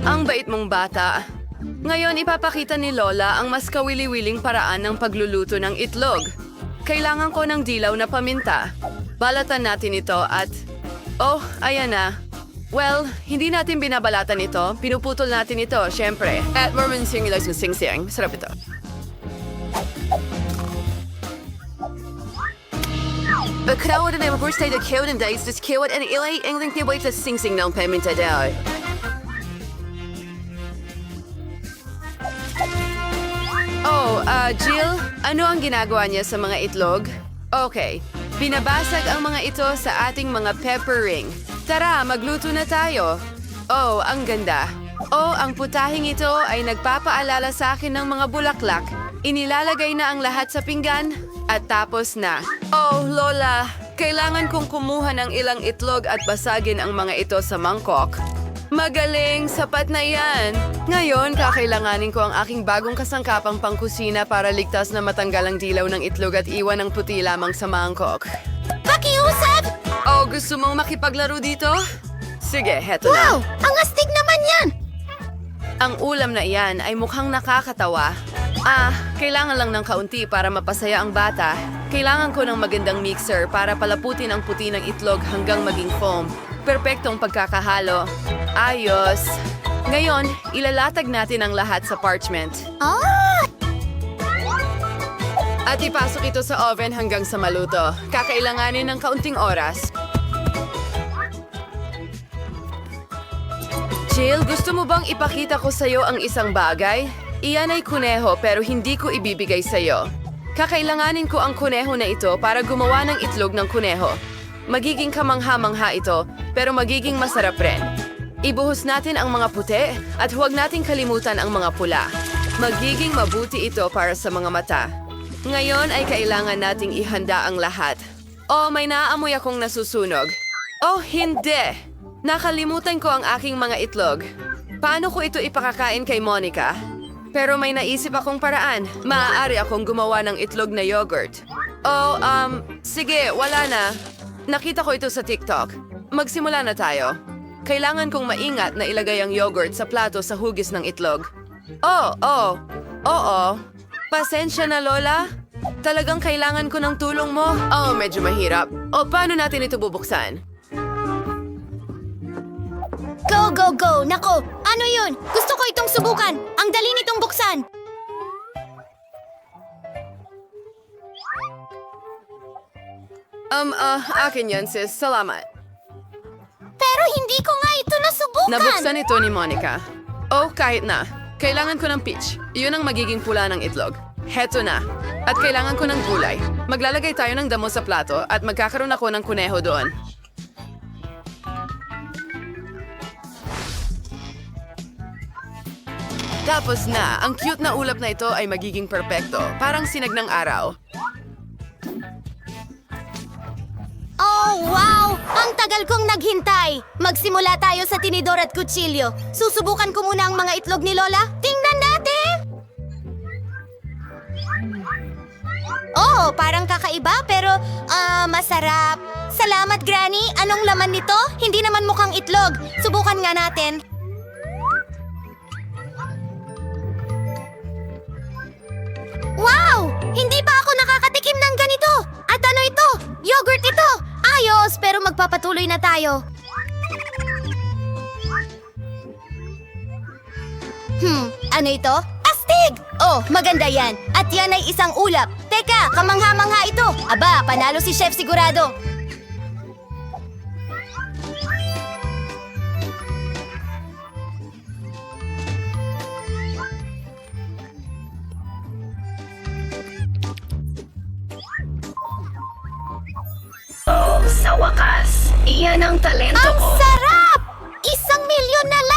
Ang bait mong bata. Ngayon ipapakita ni Lola ang mas kawili-wiling paraan ng pagluluto ng itlog. Kailangan ko ng dilaw na paminta. Balatan natin ito at... Oh, ayan na. Well, hindi natin binabalatan ito. Pinuputol natin ito, syempre. At marmansing nila sa sing-sing. Sarap ito. Bakit na yung birthday na kiwat and days, this kiwat and ilay, ingling kiwat sa sing-sing ng paminta daw. Oh, Jill, ano ang ginagawa niya sa mga itlog? Okay, binabasag ang mga ito sa ating mga pepper ring. Tara, magluto na tayo. Oh, ang ganda. Oh, ang putahing ito ay nagpapaalala sa akin ng mga bulaklak. Inilalagay na ang lahat sa pinggan at tapos na. Oh, Lola, kailangan kong kumuha ng ilang itlog at basagin ang mga ito sa mangkok. Magaling! Sapat na yan! Ngayon, kakailanganin ko ang aking bagong kasangkapang pangkusina para ligtas na matanggal ang dilaw ng itlog at iwan ang puti lamang sa mangkok. Pakiusap! Oh, gusto mong makipaglaro dito? Sige, heto na. Wow! Ang astig naman yan! Ang ulam na iyan ay mukhang nakakatawa. Kailangan lang ng kaunti para mapasaya ang bata. Kailangan ko ng magandang mixer para palaputin ang puti ng itlog hanggang maging foam. Perpektong pagkakahalo. Ayos. Ngayon, ilalatag natin ang lahat sa parchment. At ipasok ito sa oven hanggang sa maluto. Kakailanganin ng kaunting oras. Jill, gusto mo bang ipakita ko sa'yo ang isang bagay? Iyan ay kuneho pero hindi ko ibibigay sa'yo. Kakailanganin ko ang kuneho na ito para gumawa ng itlog ng kuneho. Magiging kamangha-mangha ito pero magiging masarap rin. Ibuhos natin ang mga puti at huwag nating kalimutan ang mga pula. Magiging mabuti ito para sa mga mata. Ngayon ay kailangan nating ihanda ang lahat. Oh, may naaamoy akong nasusunog. Oh, hindi! Nakalimutan ko ang aking mga itlog. Paano ko ito ipakakain kay Monica? Pero may naisip akong paraan. Maaari akong gumawa ng itlog na yogurt. Oh, sige, wala na. Nakita ko ito sa TikTok. Magsimula na tayo. Kailangan kong maingat na ilagay ang yogurt sa plato sa hugis ng itlog. Oo. Pasensya na, Lola. Talagang kailangan ko ng tulong mo. Oh, medyo mahirap. O, paano natin ito bubuksan? Go, go, go! Nako, ano yun? Gusto ko itong subukan. Ang dali nitong buksan. Akin yan, sis. Salamat. Pero hindi ko nga ito nasubukan. Nabuksan ito ni Monica. Oh, kahit na. Kailangan ko ng peach. Iyon ang magiging pula ng itlog. Heto na. At kailangan ko ng gulay. Maglalagay tayo ng damo sa plato at magkakaroon ako ng kuneho doon. Tapos na, ang cute na ulap na ito ay magiging perpekto. Parang sinag ng araw. Oh, wow! Ang tagal kong naghintay. Magsimula tayo sa tinidor at kutsilyo. Susubukan ko muna ang mga itlog ni Lola. Tingnan natin! Oh, parang kakaiba pero masarap. Salamat, Granny. Anong laman nito? Hindi naman mukhang itlog. Subukan nga natin. Wow! Hindi pa ako nakakatikim ng ganito. At ano ito? Yogurt ito. Ayos, pero magpapatuloy na tayo. Ano ito? Astig! Oh, maganda yan. At yan ay isang ulap. Teka, kamangha-mangha ito. Aba, panalo si Chef sigurado. Oh, sa wakas, iyan ang talento ko. Ang sarap! 1,000,000 na lang!